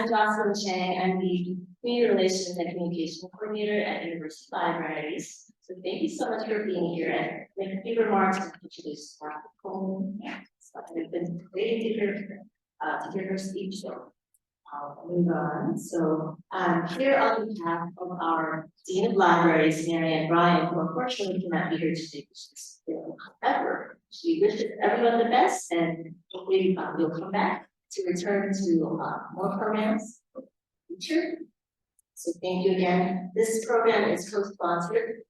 I'm Jocelyn Chang. I'm the Community Relations and Communication Coordinator at University Libraries. So thank you so much for being here and make a few remarks and introduce Dr. Coleman. So I've been waiting to hear her speech, so I'll move on. So I'm here on behalf of our Dean of Libraries, Marianne Ryan, who unfortunately cannot be here today. However, she wishes everyone the best, and hopefully you'll come back to return to more programs in the future. So thank you again. This program is co-sponsored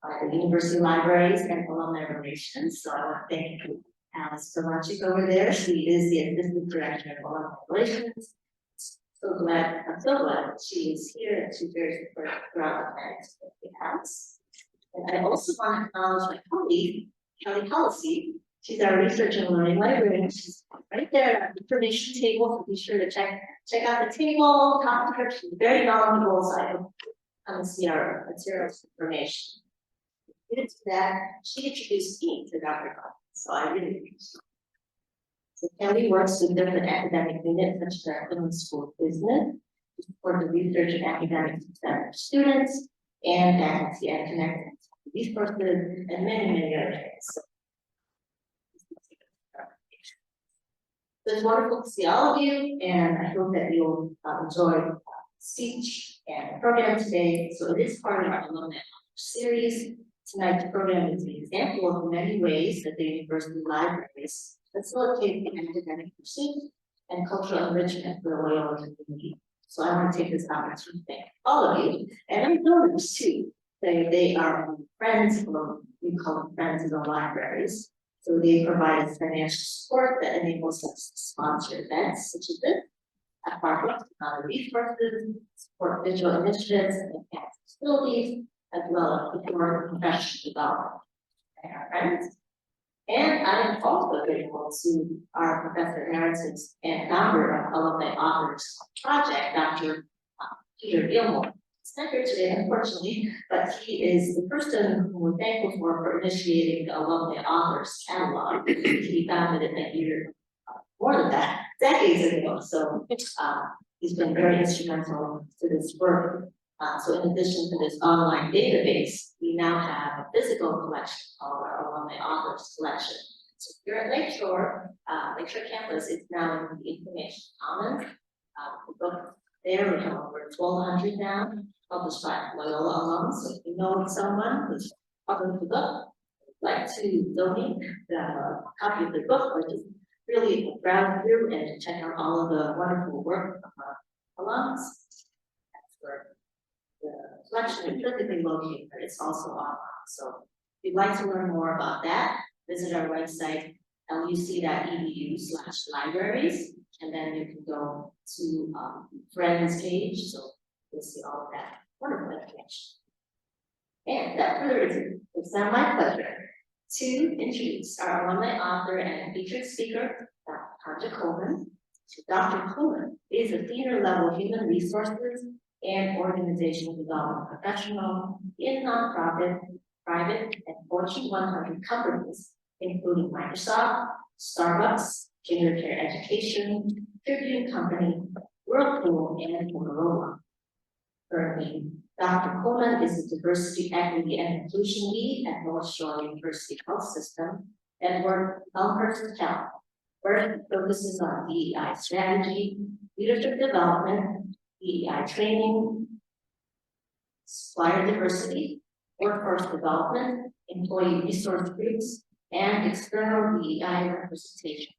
by the University Libraries and Alumni Relations. So I want to thank Alice Kovacic over there. She is the Assistant Director of Alumni Relations. I'm so glad that she is here and she's very supportive throughout the house. And I also want to acknowledge my colleague, Kelly Policy. She's our research and learning librarian. She's right there at the information table. So be sure to check out the table, talk to her. She's very knowledgeable, so I hope come and see our materials information. To that, she introduced me to Dr. Coleman, so I really appreciate it. So Kelly works with different academic units such as our Women's School of Business to support the research and academic success of students and faculty and connecting resources and many other things. So it's wonderful to see all of you, and I hope that you'll enjoy the speech and the program today. So it is part of our alumni series. Tonight's program is an example of many ways that the University Libraries facilitate the academic pursuit and cultural enrichment for the Loyola community. So I want to take this opportunity to thank all of you, and I'm donors too. They are friends, we call them friends of the libraries. So they provide us financial support that enables us to sponsor events such as this, at projects, other resources, support digital initiatives and enhance facilities, as well as support professional development and our friends. And I am also grateful to our Professor Emeritus and founder of Alumni Authors Project, Dr. Peter Gilmore. He's not here today, unfortunately, but he is the person who we're thankful for initiating the Alumni Authors catalog. He founded it that year, more than that, decades ago. So he's been very instrumental to this work. So in addition to this online database, we now have a physical collection called our Alumni Authors collection. So if you're at Lakeshore campus, it's now in the Information Commons. The book there, we have over 1,200 now, published by Loyola alums. So if you know someone who's published the book, would like to donate a copy of the book, or just really browse through and check out all of the wonderful work of our alums. That's where the collection is physically located, but it's also online. So if you'd like to learn more about that, visit our website, LUC.edu/libraries, and then you can go to friends page, so you'll see all of that wonderful information. And without further ado, it's now my pleasure to introduce our alumni author and featured speaker, Dr. Tanjia Coleman. So Dr. Coleman is a senior level human resources and organizational development professional in nonprofit, private, and Fortune 100 companies, including Microsoft, Starbucks, Junior Care Education, Tribune Company, Whirlpool, and Motorola. Currently, Dr. Coleman is the Diversity, Equity, and Inclusion Lead at North Shore University Health System and Elmhurst Health, where it focuses on DEI strategy, leadership development, DEI training, supplier diversity, workforce development, employee resource groups, and external DEI representation.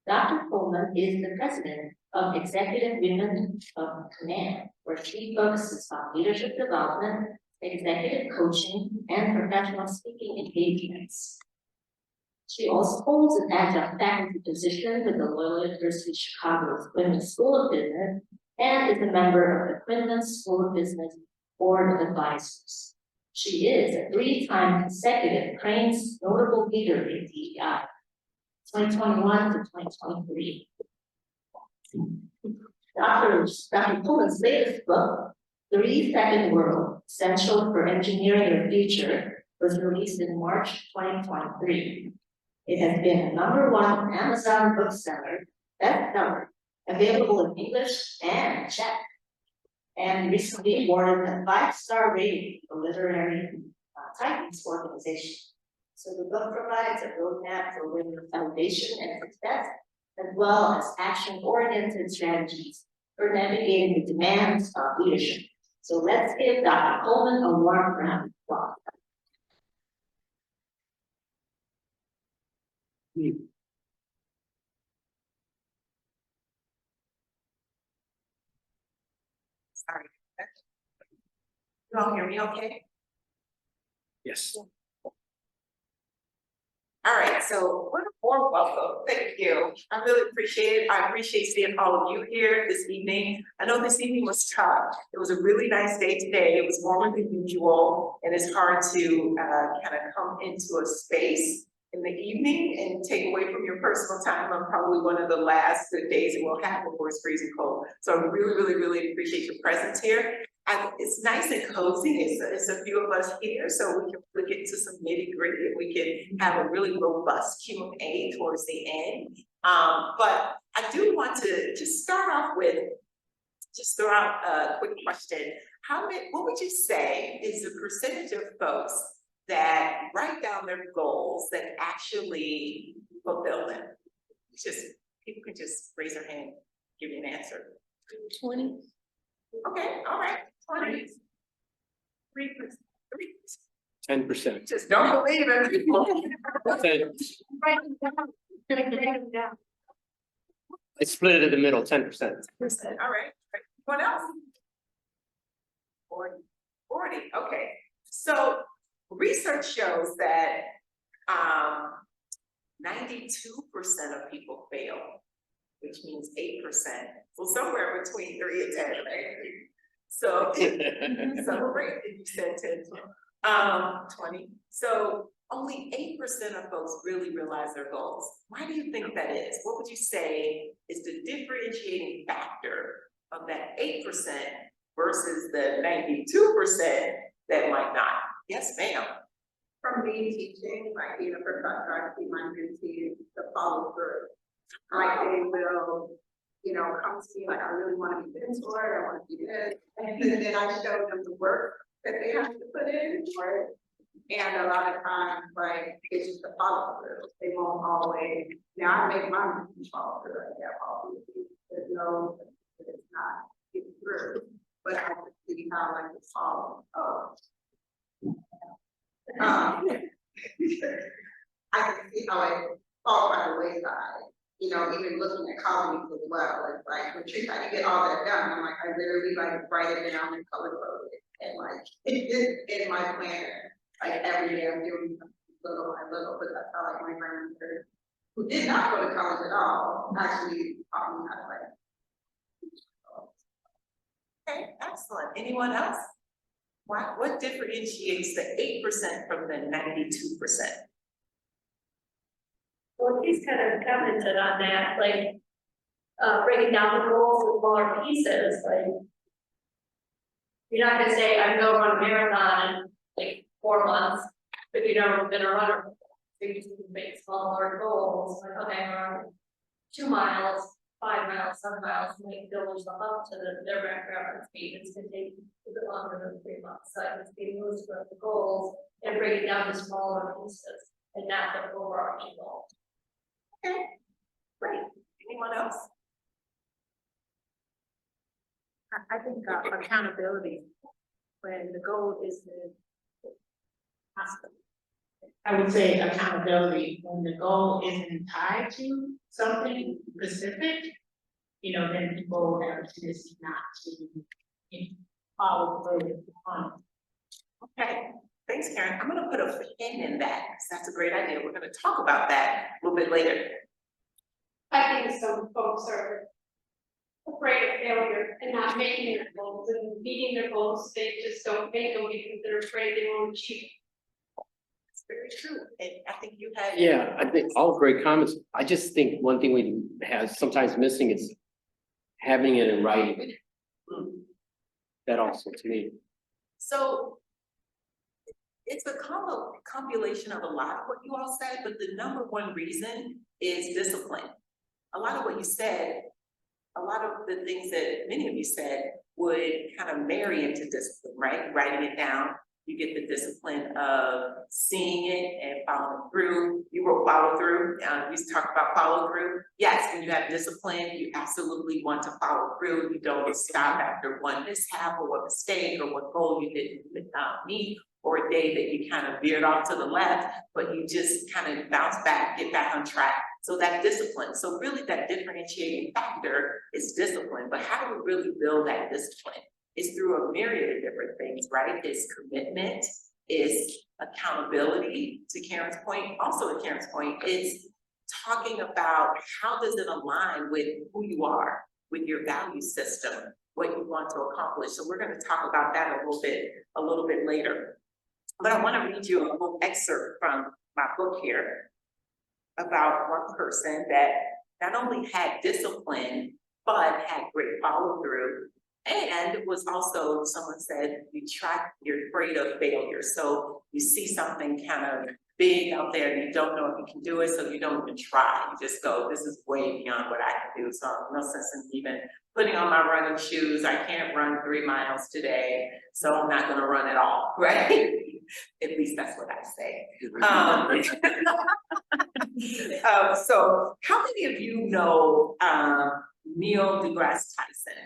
Dr. Coleman is the president of Executive Women of Command, where she focuses on leadership development, executive coaching, and professional speaking engagements. She also holds an adjunct faculty position with the Loyola University Chicago's Women's School of Business and is a member of the Quinlan School of Business Board of Advisors. She is a 3-time consecutive Crane's Notable Leader in DEI, 2021 to 2023. Dr. Coleman's latest book, 3-Second World, Essential for Engineering Your Future, was released in March 2023. It has been a #1 Amazon bookseller, bestseller, available in English and and recently awarded a 5-star rating for literary Titans organization. So the book provides a roadmap for women's elevation and success, as well as action-oriented strategies for navigating the demands of leadership. So let's give Dr. Coleman a warm round of applause. Sorry. You all hear me okay? Yes. All right, so what a warm welcome. Thank you. I really appreciate it. I appreciate seeing all of you here this evening. I know this evening was tough. It was a really nice day today. It was warmer than usual, and it's hard to kind of come into a space in the evening and take away from your personal time on probably one of the last good days that we'll have before it's freezing cold. So I really appreciate your presence here. It's nice and cozy. It's a few of us here, so we can really get into some nitty gritty. We can have a really robust Q&A towards the end. But I do want to just start off with, just throw out a quick question. What would you say is the percentage of folks that write down their goals that actually fulfill them? People can just raise their hand, give me an answer. 20. Okay, all right, 20. 3%. 10%. Just don't believe in people. I split it in the middle, 10%. All right, what else? 40, okay. So research shows that 92% of people fail, which means 8%. So somewhere between 3 and 10, right? So celebrate if you said 10, 20. So only 8% of folks really realize their goals. Why do you think that is? What would you say is the differentiating factor of that 8% versus the 92% that might not? Yes, ma'am. From me teaching, like being a professor, I see my mentees to follow through. Like they will, come to me like, I really want to be mentored, I want to do this. And then I show them the work that they have to put in, right? And a lot of times, like, it's just a follow through. They won't always, now I make my mentees follow through, like, yeah, follow through. There's no, it's not getting through. But I can see how like it's follow. I can see how it falls by the wayside, even looking at colleagues as well. It's like, Patrice, how do you get all that done? I'm like, I literally like write it down and color code it. And like, it's in my planner. Like every day I'm doing little by little, but that's how like my grandmother, who did not go to college at all, actually taught me how to like. Okay, excellent. Anyone else? What differentiates the 8% from the 92%? Well, he's kind of commented on that, like, breaking down the goals in smaller pieces, like, you're not gonna say, I'm gonna run a marathon in like 4 months, but you know, been a runner. So you just make smaller goals, like, okay, I'm running 2 miles, 5 miles, 7 miles, and like build yourself up to their reference speed. It's gonna take a bit longer than 3 months. So I just be those for the goals and break it down to smaller pieces and not the overarching goal. Okay, great. Anyone else? I think accountability, when the goal is I would say accountability, when the goal isn't tied to something specific, then people have a tendency not to follow through on. Okay, thanks, Karen. I'm gonna put a pin in that, because that's a great idea. We're gonna talk about that a little bit later. I think some folks are afraid of failure and not making their goals and meeting their goals. They just don't make them because they're afraid they won't achieve. It's very true. And I think you had. Yeah, I think all great comments. I just think one thing we have sometimes missing is having it in writing. That also to me. So it's a compilation of a lot of what you all said, but the number one reason is discipline. A lot of what you said a lot of the things that many of you said would kind of marry into discipline, right? Writing it down, you get the discipline of seeing it and following through. You wrote follow through, we used to talk about follow through. Yes, when you have discipline, you absolutely want to follow through. You don't stop after one mishap or one mistake or one goal you didn't meet, or a day that you kind of veered off to the left, but you just kind of bounce back, get back on track. So that discipline, so really that differentiating factor is discipline, but how do we really build that discipline? It's through a myriad of different things, right? It's commitment, it's accountability, to Karen's point, also to Karen's point, it's talking about how does it align with who you are, with your value system, what you want to accomplish. So we're going to talk about that a little bit later. But I want to read you a little excerpt from my book here about one person that not only had discipline, but had great follow through. And it was also, someone said, you're afraid of failure. So you see something kind of big out there and you don't know if you can do it, so you don't even try. You just go, this is way beyond what I can do. So no sense in even putting on my running shoes. I can't run 3 miles today, so I'm not gonna run at all, right? At least that's what I say. So how many of you know Neil deGrasse Tyson?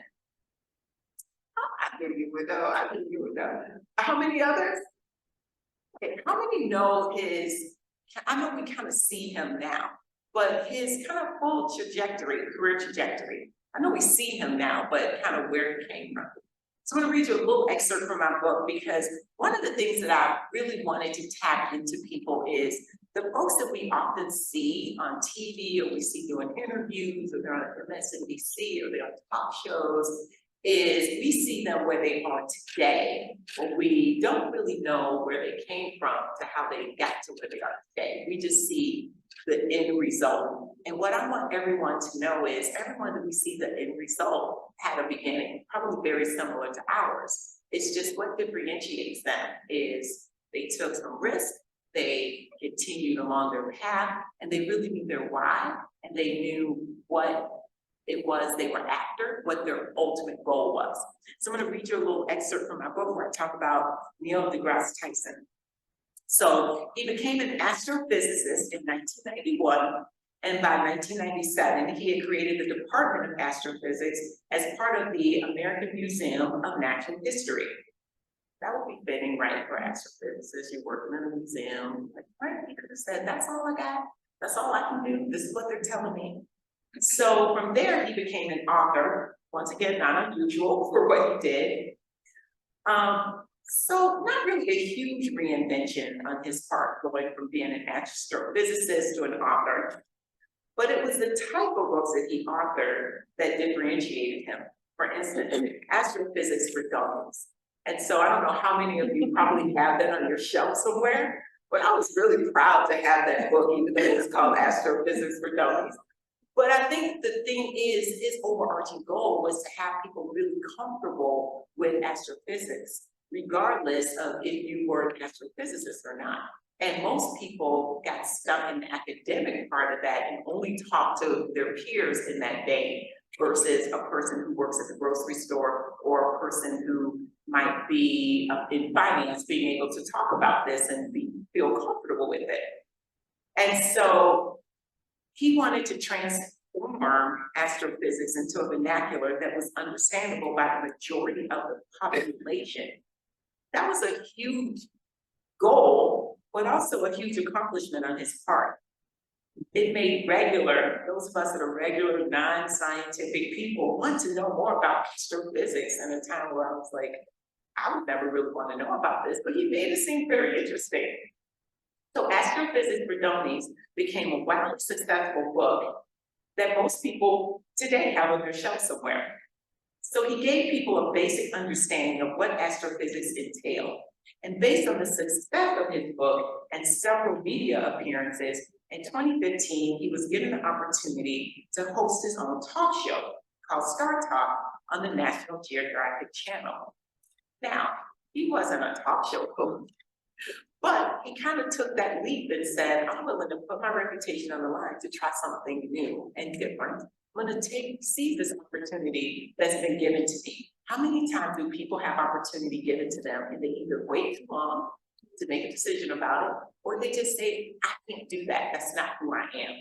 I knew you would know, I knew you would know. How many others? Okay, how many know I know we kind of see him now, but his kind of full trajectory, career trajectory, I know we see him now, but kind of where he came from. So I'm gonna read you a little excerpt from my book, because one of the things that I really wanted to tap into people is the folks that we often see on TV, or we see doing interviews, or they're on MSNBC, or they're on talk shows, is we see them where they are today, but we don't really know where they came from to how they got to where they are today. We just see the end result. And what I want everyone to know is everyone that we see the end result had a beginning, probably very similar to ours. It's just what differentiates them is they took some risk, they continued along their path, and they really knew their why, and they knew what it was they were after, what their ultimate goal was. So I'm gonna read you a little excerpt from my book where I talk about Neil deGrasse Tyson. So he became an astrophysicist in 1991, and by 1997, he had created the Department of Astrophysics as part of the American Museum of Natural History. That would be fitting, right, for astrophysicists. You're working in a museum, like, right? He could have said, that's all I got, that's all I can do, this is what they're telling me. So from there, he became an author, once again, not unusual for what he did. So not really a huge reinvention on his part, going from being an astrophysicist to an author, but it was the type of books that he authored that differentiated him. For instance, Astrophysics for Dummies. And so I don't know how many of you probably have that on your shelf somewhere, but I was really proud to have that book, even though it's called Astrophysics for Dummies. But I think the thing is, his overarching goal was to have people really comfortable with astrophysics, regardless of if you were an astrophysicist or not. And most people got stuck in the academic part of that and only talked to their peers in that vein, versus a person who works at the grocery store, or a person who might be in finance, being able to talk about this and feel comfortable with it. And so he wanted to transform astrophysics into a vernacular that was understandable by the majority of the population. That was a huge goal, but also a huge accomplishment on his part. It made those of us that are regular, non-scientific people want to know more about astrophysics in a time where I was like, I would never really want to know about this, but he made it seem very interesting. So Astrophysics for Dummies became a wildly successful book that most people today have on their shelf somewhere. So he gave people a basic understanding of what astrophysics entailed. And based on the success of his book and several media appearances, in 2015, he was given the opportunity to host his own talk show called Star Talk on the National Geographic Channel. Now, he wasn't a talk show host, but he kind of took that leap and said, I'm willing to put my reputation on the line to try something new and different. I'm gonna seize this opportunity that's been given to me. How many times do people have opportunity given to them and they either wait too long to make a decision about it, or they just say, I can't do that, that's not who I am.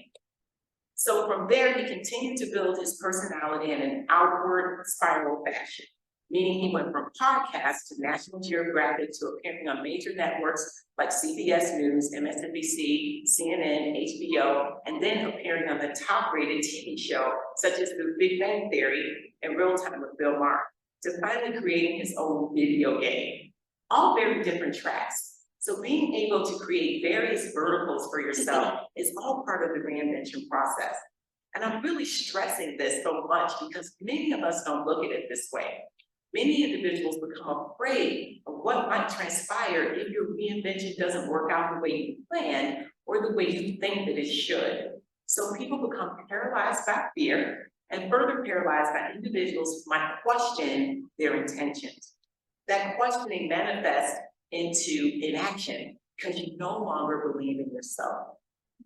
So from there, he continued to build his personality in an outward spiral fashion, meaning he went from podcasts to National Geographic to appearing on major networks like CBS News, MSNBC, CNN, HBO, and then appearing on the top-rated TV show, such as The Big Bang Theory and Real Time with Bill Maher, to finally creating his own video game. All very different tracks. So being able to create various verticals for yourself is all part of the reinvention process. And I'm really stressing this so much because many of us don't look at it this way. Many individuals become afraid of what might transpire if your reinvention doesn't work out the way you planned or the way you think that it should. So people become paralyzed by fear and further paralyzed by individuals who might question their intentions. That questioning manifests into inaction because you no longer believe in yourself.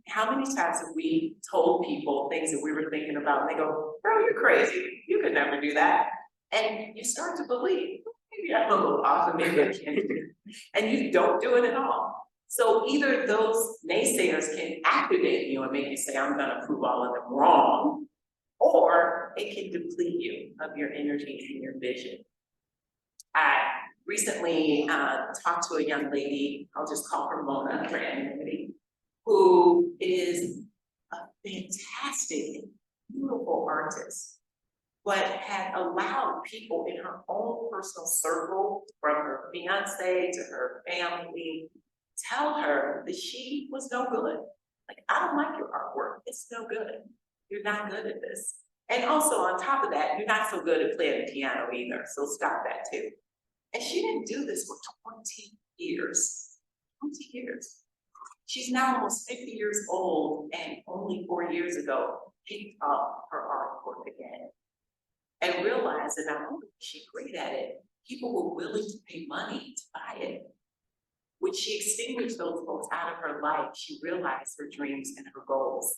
How many times have we told people things that we were thinking about and they go, girl, you're crazy, you could never do that. And you start to believe, maybe I'm a little off and maybe I can't do it. And you don't do it at all. So either those naysayers can activate you and make you say, I'm gonna prove all of them wrong, or it can deplete you of your energy and your vision. I recently talked to a young lady, I'll just call her Mona for anonymity, who is a fantastic, beautiful artist, but had allowed people in her own personal circle, from her fiance to her family, tell her that she was no good. Like, I don't like your artwork, it's no good. You're not good at this. And also on top of that, you're not so good at playing the piano either, so stop that too. And she didn't do this for 20 years, 20 years. She's now almost 50 years old and only 4 years ago picked up her artwork again and realized that not only was she great at it, people were willing to pay money to buy it. When she extinguished those folks out of her life, she realized her dreams and her goals.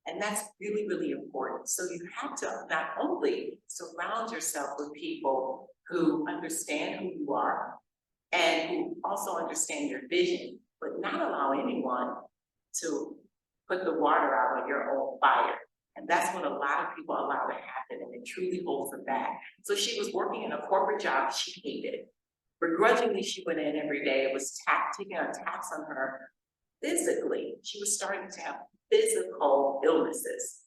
And that's really, really important. So you have to not only surround yourself with people who understand who you are and who also understand your vision, but not allow anyone to put the water out on your own fire. And that's what a lot of people allow to happen, and it truly holds them back. So she was working in a corporate job she hated. Begrudgingly, she went in every day. It was taking a tax on her physically. She was starting to have physical illnesses.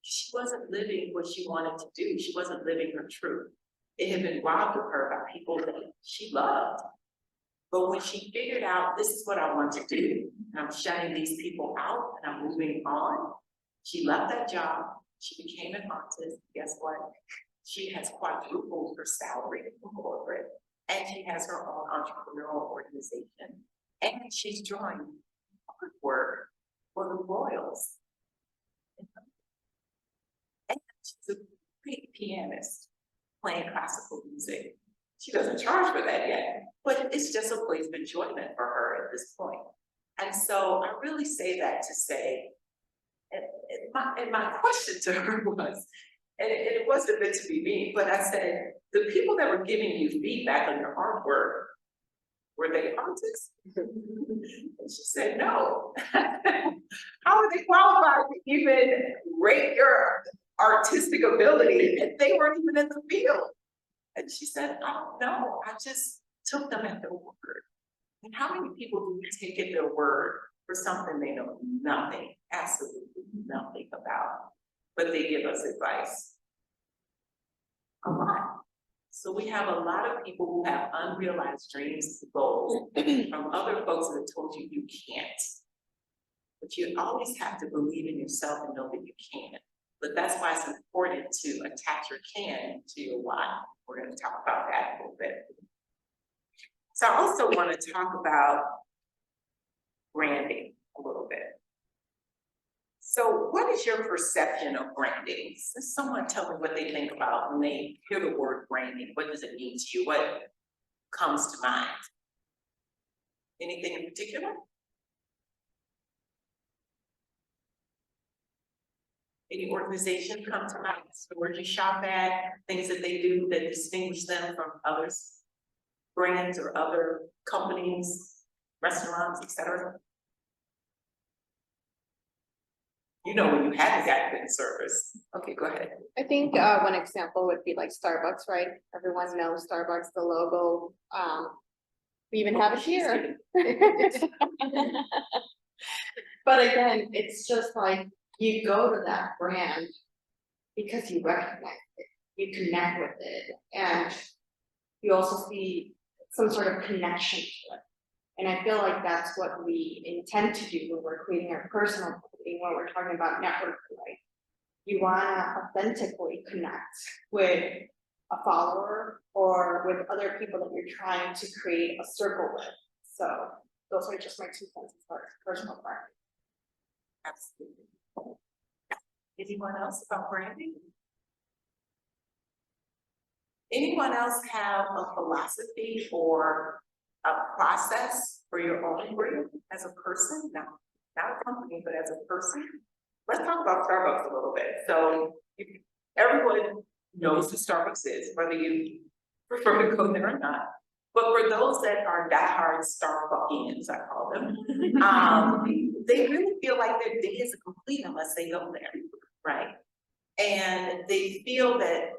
She wasn't living what she wanted to do. She wasn't living her truth. It had been robbed of her by people that she loved. But when she figured out, this is what I want to do, and I'm shutting these people out and I'm moving on, she left that job. She became an artist. Guess what? She has quadrupled her salary from corporate, and she has her own entrepreneurial organization, and she's drawing artwork for the Royals. And she's a great pianist playing classical music. She doesn't charge for that yet, but it's just a place of enjoyment for her at this point. And so I really say that to say, and my question to her was, and it wasn't meant to be mean, but I said, the people that were giving you feedback on your artwork, were they artists? And she said, no. How are they qualified to even rate your artistic ability if they weren't even in the field? And she said, I don't know, I just took them at their word. And how many people do we take at their word for something they know nothing, absolutely nothing about, but they give us advice? A lot. So we have a lot of people who have unrealized dreams and goals from other folks that have told you you can't. But you always have to believe in yourself and know that you can. But that's why it's important to attach your can to your why. We're going to talk about that a little bit. So I also want to talk about branding a little bit. So what is your perception of branding? Someone tell me what they think about when they hear the word branding. What does it mean to you? What comes to mind? Anything in particular? Any organization come to mind, stores you shop at, things that they do that distinguish them from others? Brands or other companies, restaurants, etc. You know when you haven't got good service. Okay, go ahead. I think one example would be like Starbucks, right? Everyone knows Starbucks, the logo. We even have it here. But again, it's just like you go to that brand because you recognize it, you connect with it, and you also see some sort of connection to it. And I feel like that's what we intend to do when we're creating our personal branding, when we're talking about networking, right? You wanna authentically connect with a follower or with other people that you're trying to create a circle with. So those are just my 2 cents as far as personal branding. Absolutely. Anyone else about branding? Anyone else have a philosophy or a process for your own brand as a person? Not a company, but as a person. Let's talk about Starbucks a little bit. So everyone knows who Starbucks is, whether you prefer to go there or not. But for those that are diehard Starbuckians, I call them, they really feel like their day isn't complete unless they go there, right? And they feel that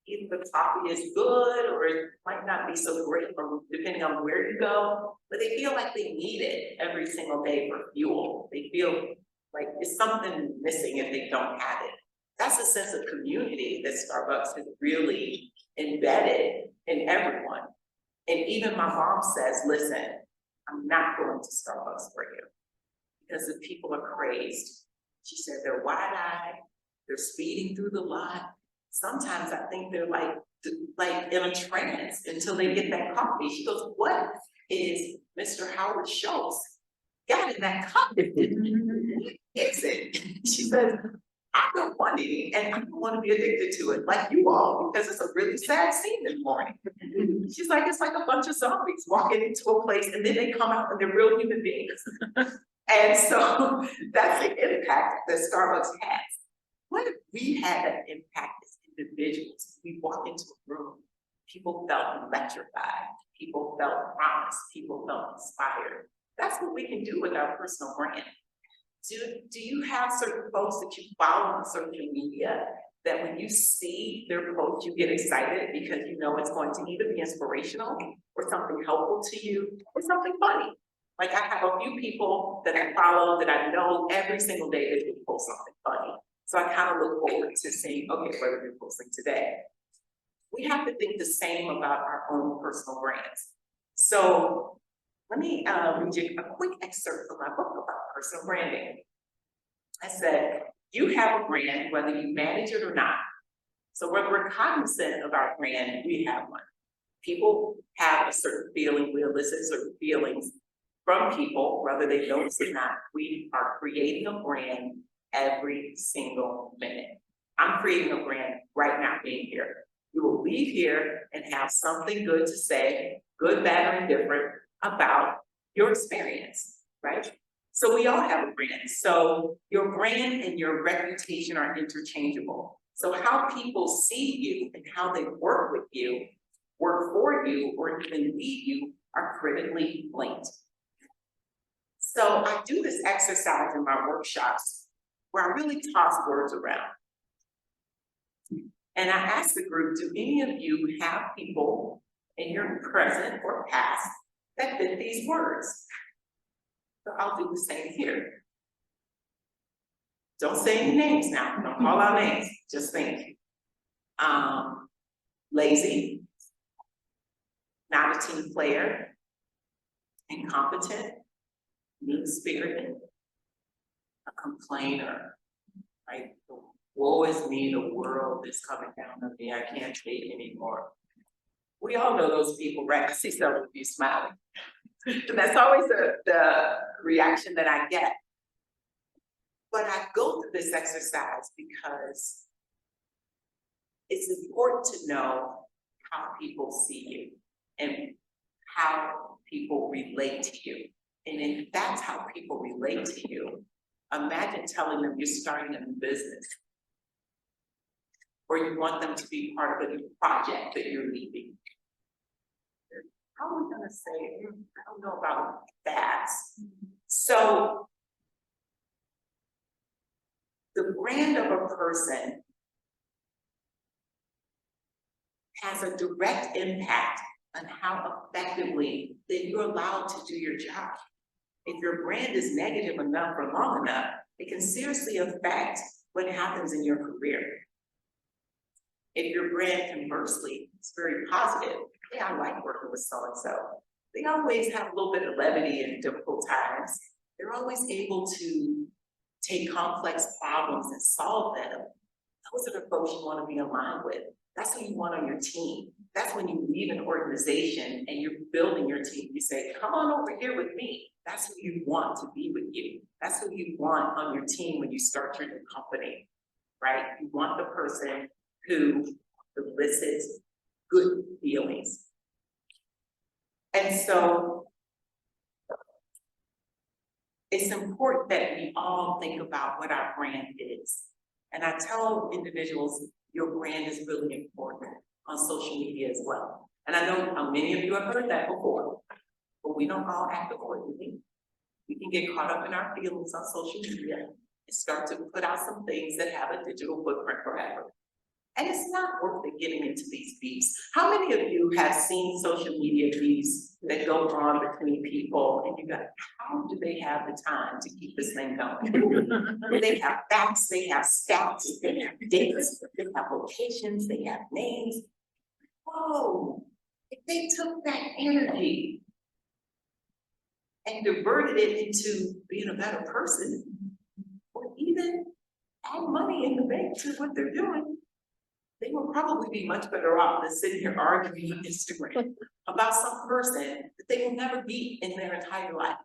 either the coffee is good or it might not be so great, or depending on where you go, but they feel like they need it every single day for fuel. They feel like there's something missing if they don't have it. That's a sense of community that Starbucks has really embedded in everyone. And even my mom says, listen, I'm not going to Starbucks for you because the people are crazed. She said they're wide-eyed, they're speeding through the lot. Sometimes I think they're like in a trance until they get that coffee. She goes, what is Mr. Howard Schultz got in that coffee? What is it? She says, I don't want any, and I don't want to be addicted to it like you all, because it's a really sad scene in the morning. She's like, it's like a bunch of zombies walking into a place and then they come out and they're real human beings. And so that's the impact that Starbucks has. What if we had an impact as individuals? We walk into a room, people felt electrified, people felt promised, people felt inspired. That's what we can do with our personal brand. Do you have certain folks that you follow on social media that when you see their post, you get excited because you know it's going to either be inspirational or something helpful to you or something funny? Like I have a few people that I follow that I know every single day they will post something funny. So I kind of look forward to seeing, okay, what are they posting today? We have to think the same about our own personal brands. So let me read you a quick excerpt from my book about personal branding. I said, you have a brand whether you manage it or not. So when we're cognizant of our brand, we have one. People have a certain feeling, we elicit certain feelings from people, whether they notice it or not. We are creating a brand every single minute. I'm creating a brand right now being here. You will leave here and have something good to say, good, bad, or indifferent about your experience, right? So we all have a brand. So your brand and your reputation are interchangeable. So how people see you and how they work with you, work for you, or even lead you are critically linked. So I do this exercise in my workshops where I really toss words around. And I ask the group, do any of you have people in your present or past that fit these words? So I'll do the same here. Don't say any names now, don't call out names, just think. Lazy, not a team player, incompetent, mean-spirited, a complainer, right? Woe is me, the world is coming down on me, I can't take anymore. We all know those people, right? I see some of you smiling. And that's always the reaction that I get. But I go through this exercise because it's important to know how people see you and how people relate to you. And if that's how people relate to you, imagine telling them you're starting a new business or you want them to be part of a new project that you're leading. They're probably gonna say, I don't know about that. So the brand of a person has a direct impact on how effectively that you're allowed to do your job. If your brand is negative enough for long enough, it can seriously affect what happens in your career. If your brand conversely is very positive, yeah, I like working with so-and-so. They always have a little bit of levity in difficult times. They're always able to take complex problems and solve them. Those are the folks you want to be aligned with. That's who you want on your team. That's when you leave an organization and you're building your team. You say, come on over here with me. That's who you want to be with you. That's who you want on your team when you start your new company, right? You want the person who elicits good feelings. And so it's important that we all think about what our brand is. And I tell individuals, your brand is really important on social media as well. And I know how many of you have heard that before, but we don't all act accordingly. We can get caught up in our feelings on social media and start to put out some things that have a digital footprint forever. And it's not worth it getting into these beefs. How many of you have seen social media beefs that go on between people and you go, how do they have the time to keep this thing going? They have facts, they have stats, they have dates, they have locations, they have names. Whoa, if they took that energy and diverted it into being a better person, or even add money in the bank to what they're doing, they will probably be much better off than sitting here arguing on Instagram about some person that they will never meet in their entire life.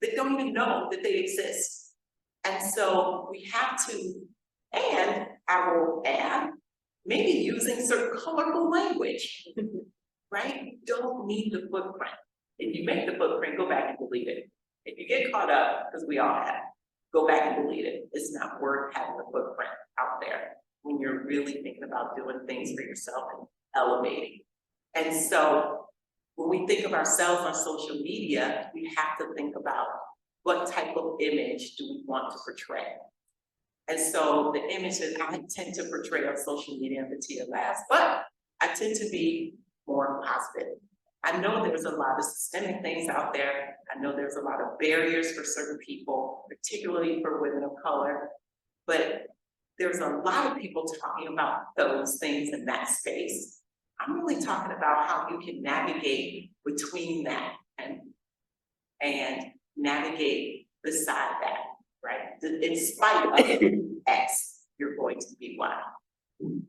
They don't even know that they exist. And so we have to, and I will add, maybe using certain colorful language, right? You don't need the footprint. If you make the footprint, go back and delete it. If you get caught up, because we all have, go back and delete it. It's not worth having the footprint out there when you're really thinking about doing things for yourself and elevating. And so when we think of ourselves on social media, we have to think about what type of image do we want to portray. And so the image that I tend to portray on social media in the Tia Labs, but I tend to be more positive. I know there's a lot of systemic things out there. I know there's a lot of barriers for certain people, particularly for women of color, but there's a lot of people talking about those things in that space. I'm really talking about how you can navigate between that and navigate beside that, right? In spite of X, you're going to be Y.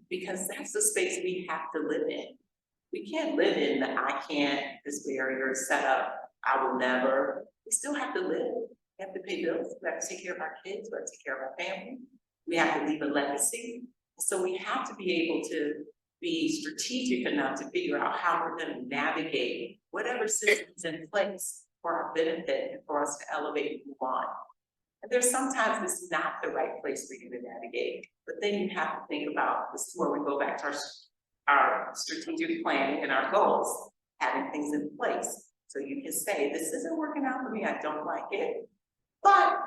Because that's the space we have to live in. We can't live in the I can't, this barrier is set up, I will never. We still have to live. We have to pay bills, we have to take care of our kids, we have to take care of our family. We have to leave a legacy. So we have to be able to be strategic enough to figure out how we're going to navigate whatever system's in place for our benefit and for us to elevate and move on. And there's sometimes this is not the right place for you to navigate, but then you have to think about, this is where we go back to our strategic planning and our goals, having things in place. So you can say, this isn't working out for me, I don't like it, but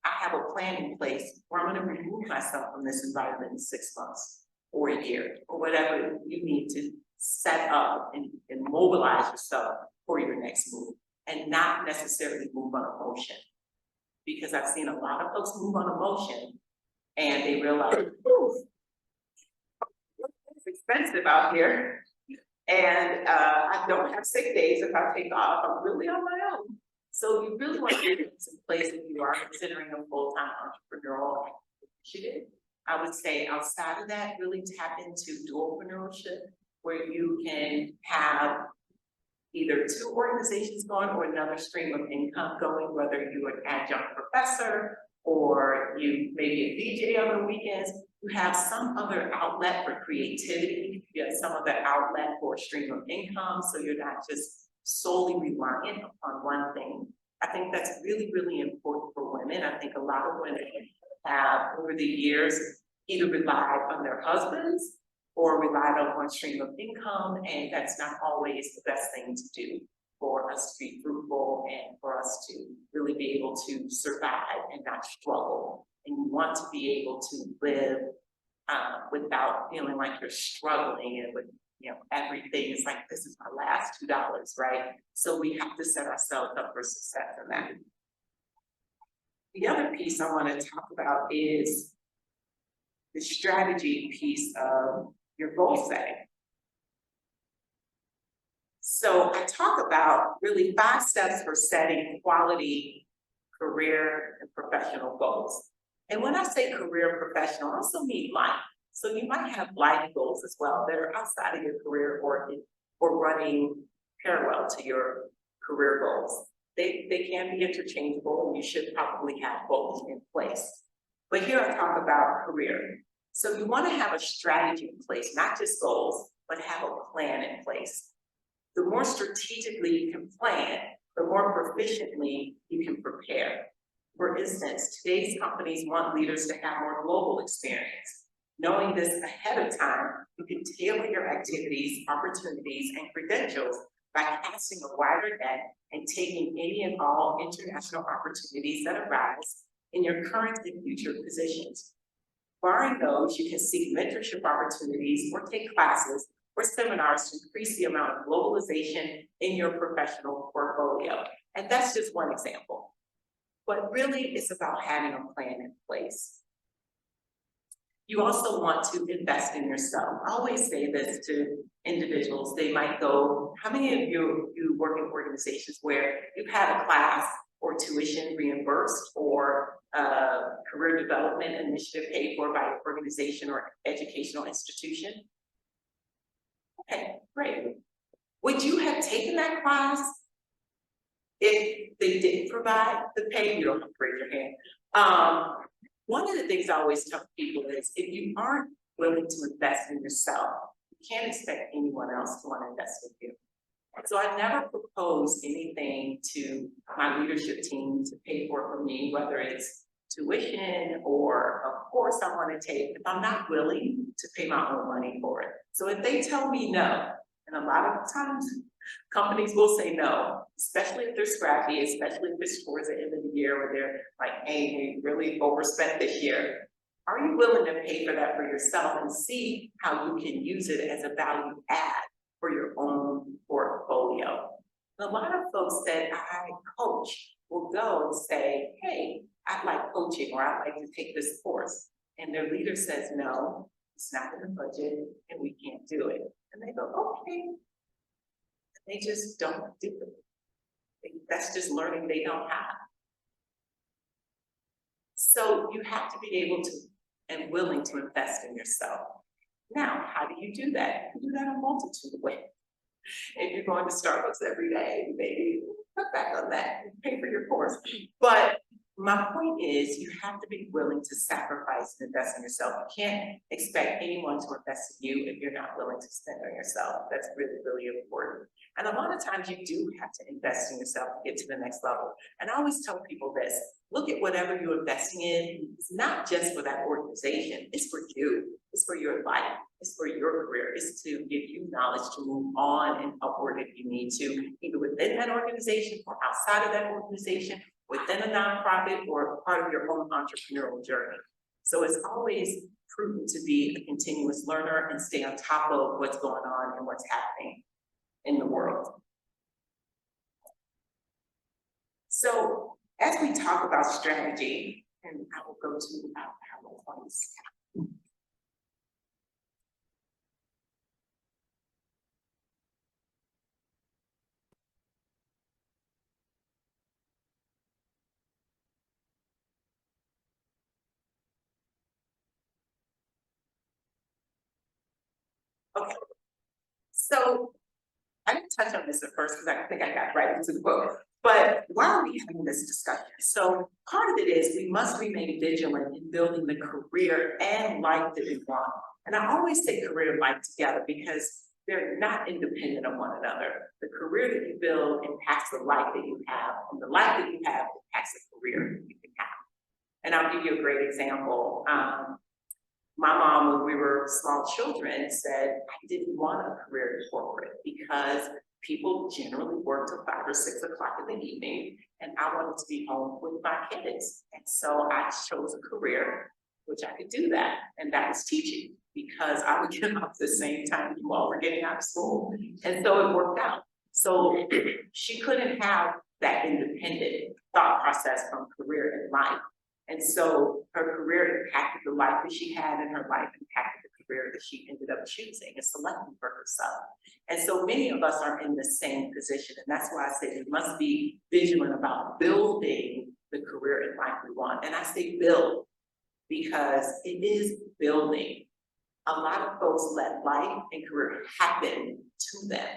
I have a plan in place where I'm going to remove myself from this environment in 6 months or a year or whatever you need to set up and mobilize yourself for your next move and not necessarily move on emotion. Because I've seen a lot of folks move on emotion and they realize, ooh, it's expensive out here. And I don't have sick days if I take off. I'm really on my own. So you really want to get in some place if you are considering a full-time entrepreneurial initiative. I would say outside of that, really tap into dualpreneurship, where you can have either 2 organizations going or another stream of income going, whether you're an adjunct professor or you maybe a DJ on the weekends. You have some other outlet for creativity. You have some other outlet for a stream of income, so you're not just solely reliant upon one thing. I think that's really, really important for women. I think a lot of women have, over the years, either relied on their husbands or relied on one stream of income, and that's not always the best thing to do for us to be fruitful and for us to really be able to survive and not struggle. And you want to be able to live without feeling like you're struggling and with, you know, everything is like, this is my last $2, right? So we have to set ourselves up for success in that. The other piece I want to talk about is the strategy piece of your goal setting. So I talk about really 5 steps for setting quality career and professional goals. And when I say career and professional, I also mean life. So you might have life goals as well that are outside of your career or running parallel to your career goals. They can be interchangeable, and you should probably have both in place. But here I talk about career. So you want to have a strategy in place, not just goals, but have a plan in place. The more strategically you can plan, the more proficiently you can prepare. For instance, today's companies want leaders to have more global experience. Knowing this ahead of time, you can tailor your activities, opportunities, and credentials by casting a wider net and taking any and all international opportunities that arise in your current and future positions. Barring those, you can seek mentorship opportunities or take classes or seminars to increase the amount of globalization in your professional portfolio. And that's just one example. But really, it's about having a plan in place. You also want to invest in yourself. I always say this to individuals. They might go, how many of you work in organizations where you've had a class or tuition reimbursed or career development initiative paid for by an organization or educational institution? Okay, great. Would you have taken that class if they didn't provide the pay? You don't have to raise your hand. One of the things I always tell people is if you aren't willing to invest in yourself, you can't expect anyone else to want to invest in you. So I never propose anything to my leadership team to pay for me, whether it's tuition or a course I want to take, if I'm not willing to pay my own money for it. So if they tell me no, and a lot of times companies will say no, especially if they're scrappy, especially if it's towards the end of the year where they're like, hey, we really overspent this year. Are you willing to pay for that for yourself and see how you can use it as a value add for your own portfolio? And a lot of folks that I coach will go and say, hey, I'd like coaching or I'd like to take this course. And their leader says, no, it's not in the budget and we can't do it. And they go, okay. They just don't do it. That's just learning they don't have. So you have to be able to and willing to invest in yourself. Now, how do you do that? You can do that in a multitude of ways. If you're going to Starbucks every day, maybe cut back on that and pay for your course. But my point is you have to be willing to sacrifice and invest in yourself. You can't expect anyone to invest in you if you're not willing to spend on yourself. That's really, really important. And a lot of times you do have to invest in yourself to get to the next level. And I always tell people this, look at whatever you're investing in. It's not just for that organization, it's for you. It's for your life, it's for your career. It's to give you knowledge to move on and upward if you need to, either within that organization or outside of that organization, within a nonprofit or part of your own entrepreneurial journey. So it's always prudent to be a continuous learner and stay on top of what's going on and what's happening in the world. So as we talk about strategy, and I will go to our PowerPoints. Okay, so I didn't touch on this at first because I think I got right into the book, but why are we having this discussion? So part of it is we must remain vigilant in building the career and life that we want. And I always say career and life together because they're not independent of one another. The career that you build impacts the life that you have, and the life that you have impacts the career you can have. And I'll give you a great example. My mom, when we were small children, said, I didn't want a career in corporate because people generally work till 5 or 6 o'clock in the evening, and I wanted to be home with my kids. And so I chose a career, which I could do that, and that was teaching, because I would get up at the same time you all were getting out of school. And so it worked out. So she couldn't have that independent thought process from career and life. And so her career impacted the life that she had, and her life impacted the career that she ended up choosing and selecting for herself. And so many of us are in the same position. And that's why I say we must be vigilant about building the career and life we want. And I say build because it is building. A lot of folks let life and career happen to them.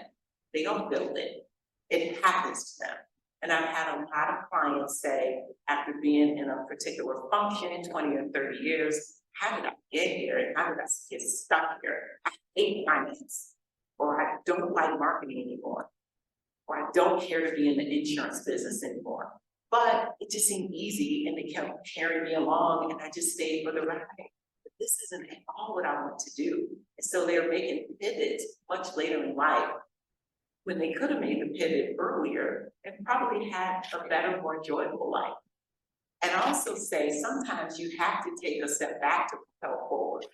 They don't build it. It happens to them. And I've had a lot of clients say, after being in a particular function 20 or 30 years, how did I get here? And how did I get stuck here? I hate finance, or I don't like marketing anymore, or I don't care to be in the insurance business anymore. But it just seemed easy, and they kept carrying me along, and I just stayed for the ride. But this isn't at all what I want to do. And so they're making pivots much later in life, when they could have made the pivot earlier and probably had a better, more enjoyable life. And I also say sometimes you have to take a step back to propel forward.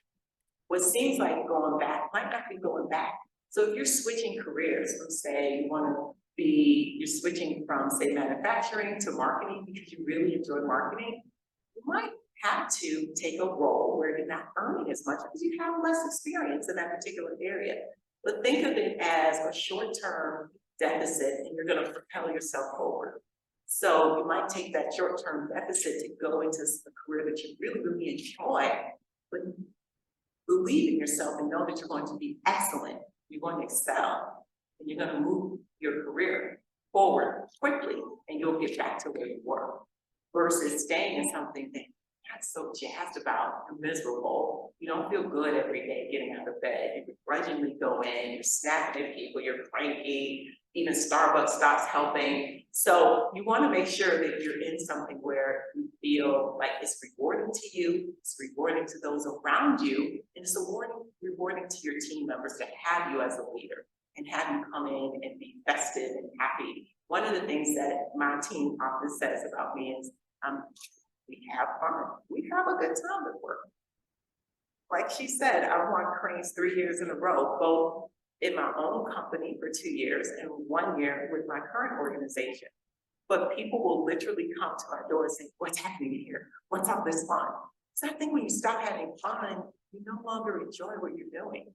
What seems like going back might not be going back. So if you're switching careers from, say, you're switching from, say, manufacturing to marketing because you really enjoy marketing, you might have to take a role where you're not earning as much because you have less experience in that particular area. But think of it as a short-term deficit, and you're going to propel yourself forward. So you might take that short-term deficit to go into a career that you really, really enjoy, but believe in yourself and know that you're going to be excellent. You're going to excel, and you're going to move your career forward quickly, and you'll get back to where you were, versus staying in something that you're not so jazzed about, you're miserable. You don't feel good every day getting out of bed. You begrudgingly go in, you're snapping at people, you're cranky, even Starbucks stops helping. So you want to make sure that you're in something where you feel like it's rewarding to you, it's rewarding to those around you, and it's rewarding to your team members to have you as a leader and have you come in and be festive and happy. One of the things that my team often says about me is, we have fun. We have a good time at work. Like she said, I won Cranes 3 years in a row, both in my own company for 2 years and 1 year with my current organization. But people will literally come to my door and say, what's happening here? What's all this fun? So I think when you stop having fun, you no longer enjoy what you're doing.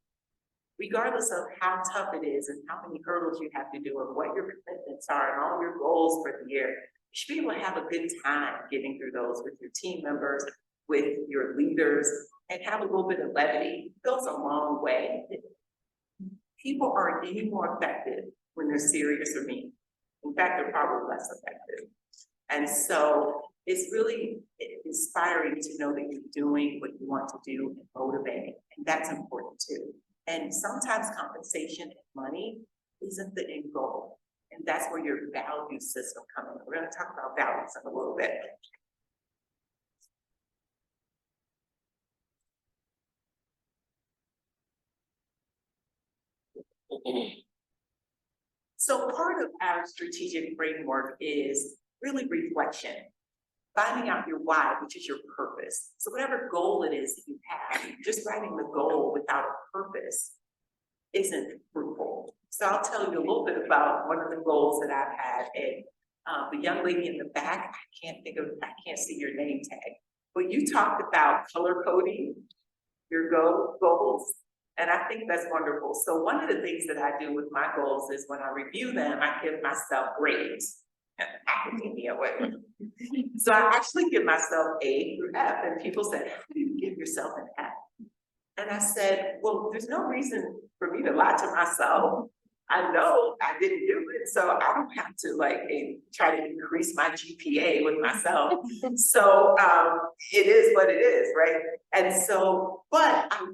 Regardless of how tough it is and how many hurdles you have to do and what your commitments are and all your goals for the year, you should be able to have a good time getting through those with your team members, with your leaders, and have a little bit of levity. It goes a long way. People aren't any more effective when they're serious or mean. In fact, they're probably less effective. And so it's really inspiring to know that you're doing what you want to do and motivating, and that's important too. And sometimes compensation and money isn't the end goal. And that's where your value system comes in. We're going to talk about values in a little bit. So part of our strategic framework is really reflection, finding out your why, which is your purpose. So whatever goal it is that you have, just writing the goal without a purpose isn't fruitful. So I'll tell you a little bit about one of the goals that I've had. And the young lady in the back, I can't see your name tag, but you talked about color coding your goals. And I think that's wonderful. So one of the things that I do with my goals is when I review them, I give myself grades. Academia way. So I actually give myself A through F, and people said, how do you give yourself an F? And I said, well, there's no reason for me to lie to myself. I know I didn't do it, so I don't have to try to increase my GPA with myself. So it is what it is, right? And so,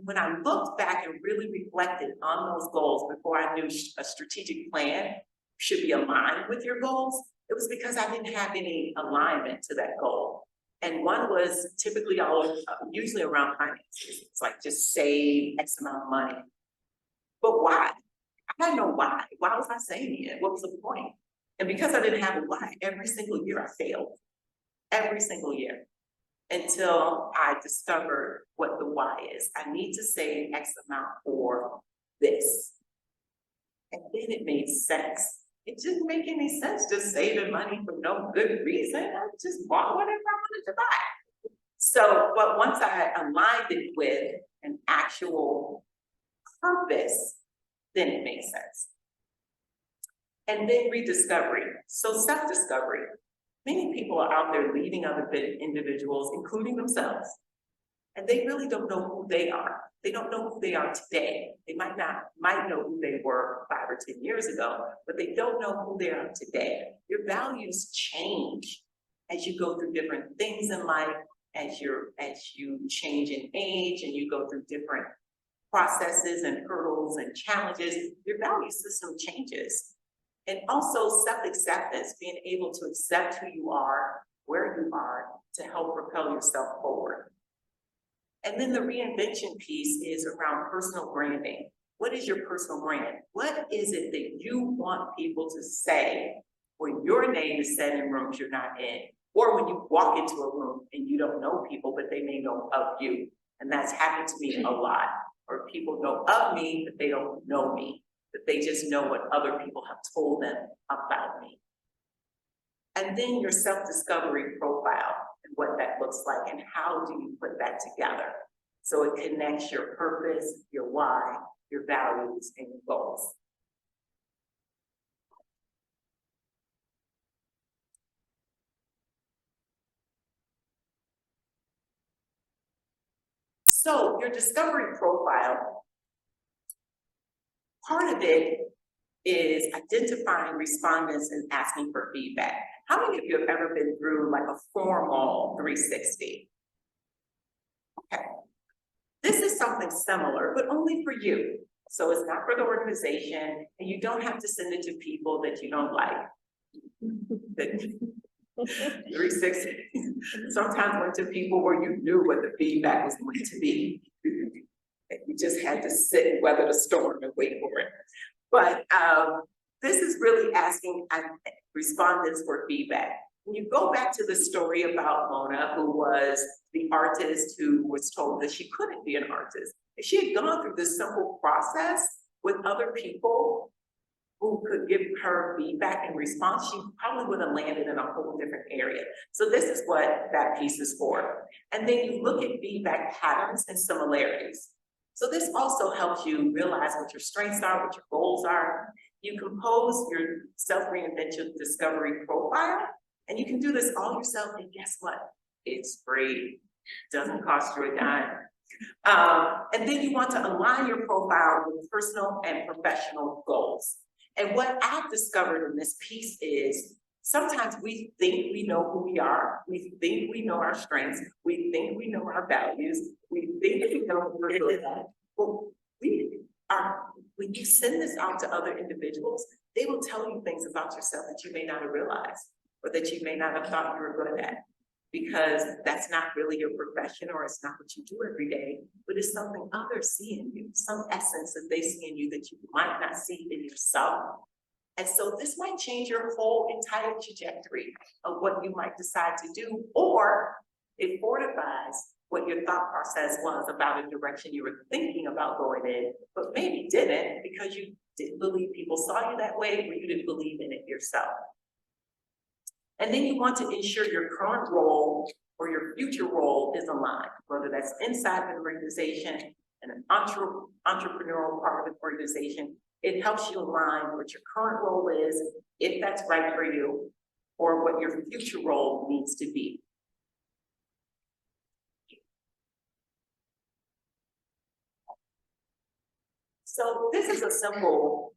when I looked back and really reflected on those goals before I knew a strategic plan should be aligned with your goals, it was because I didn't have any alignment to that goal. And one was typically usually around finances. It's like just save X amount of money. But why? I had no why. Why was I saving it? What was the point? And because I didn't have a why, every single year I failed. Every single year. Until I discovered what the why is. I need to save X amount for this. And then it made sense. It didn't make any sense just saving money for no good reason. I just bought whatever I wanted to buy. So, but once I aligned it with an actual purpose, then it makes sense. And then rediscovery. So self-discovery. Many people are out there leading other individuals, including themselves. And they really don't know who they are. They don't know who they are today. They might know who they were 5 or 10 years ago, but they don't know who they are today. Your values change as you go through different things in life, as you change in age and you go through different processes and hurdles and challenges, your value system changes. And also self-acceptance, being able to accept who you are, where you are, to help propel yourself forward. And then the reinvention piece is around personal branding. What is your personal brand? What is it that you want people to say when your name is said in rooms you're not in? Or when you walk into a room and you don't know people, but they may know of you. And that's happened to me a lot. Or people know of me, but they don't know me. But they just know what other people have told them about me. And then your self-discovery profile and what that looks like and how do you put that together so it connects your purpose, your why, your values, and your goals. So your discovery profile, part of it is identifying respondents and asking for feedback. How many of you have ever been through like a formal 360? Okay. This is something similar, but only for you. So it's not for the organization, and you don't have to send it to people that you don't like. 360 sometimes went to people where you knew what the feedback was going to be. You just had to sit and weather the storm and wait for it. But this is really asking respondents for feedback. When you go back to the story about Mona, who was the artist who was told that she couldn't be an artist, if she had gone through this simple process with other people who could give her feedback and response, she probably would have landed in a whole different area. So this is what that piece is for. And then you look at feedback patterns and similarities. So this also helps you realize what your strengths are, what your goals are. You compose your self-reinvention discovery profile, and you can do this all yourself, and guess what? It's free. It doesn't cost you a dime. And then you want to align your profile with personal and professional goals. And what I've discovered in this piece is sometimes we think we know who we are. We think we know our strengths. We think we know our values. We think we know what we're good at. Well, when you send this out to other individuals, they will tell you things about yourself that you may not have realized or that you may not have thought you were good at, because that's not really your profession or it's not what you do every day, but it's something others see in you, some essence that they see in you that you might not see in yourself. And so this might change your whole entire trajectory of what you might decide to do, or it fortifies what your thought process was about a direction you were thinking about going in, but maybe didn't because you didn't believe people saw you that way or you didn't believe in it yourself. And then you want to ensure your current role or your future role is aligned, whether that's inside an organization and an entrepreneurial part of an organization. It helps you align what your current role is, if that's right for you, or what your future role needs to be. So this is a simple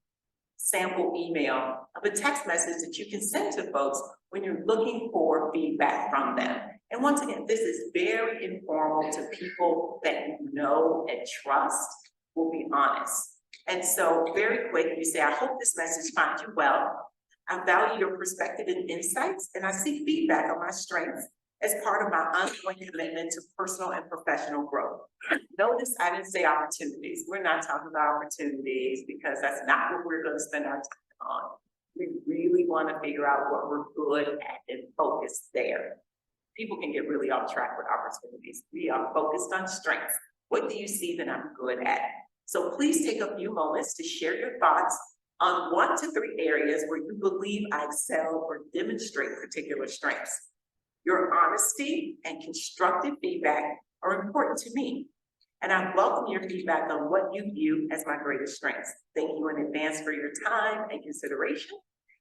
sample email of a text message that you can send to folks when you're looking for feedback from them. And once again, this is very informal to people that you know and trust will be honest. And so very quick, you say, I hope this message finds you well. I value your perspective and insights, and I seek feedback on my strengths as part of my ongoing commitment to personal and professional growth. Notice I didn't say opportunities. We're not talking about opportunities because that's not what we're going to spend our time on. We really want to figure out what we're good at and focus there. People can get really off track with opportunities. We are focused on strengths. What do you see that I'm good at? So please take a few moments to share your thoughts on 1 to 3 areas where you believe I excel or demonstrate particular strengths. Your honesty and constructive feedback are important to me, and I welcome your feedback on what you view as my greatest strengths. Thank you in advance for your time and consideration,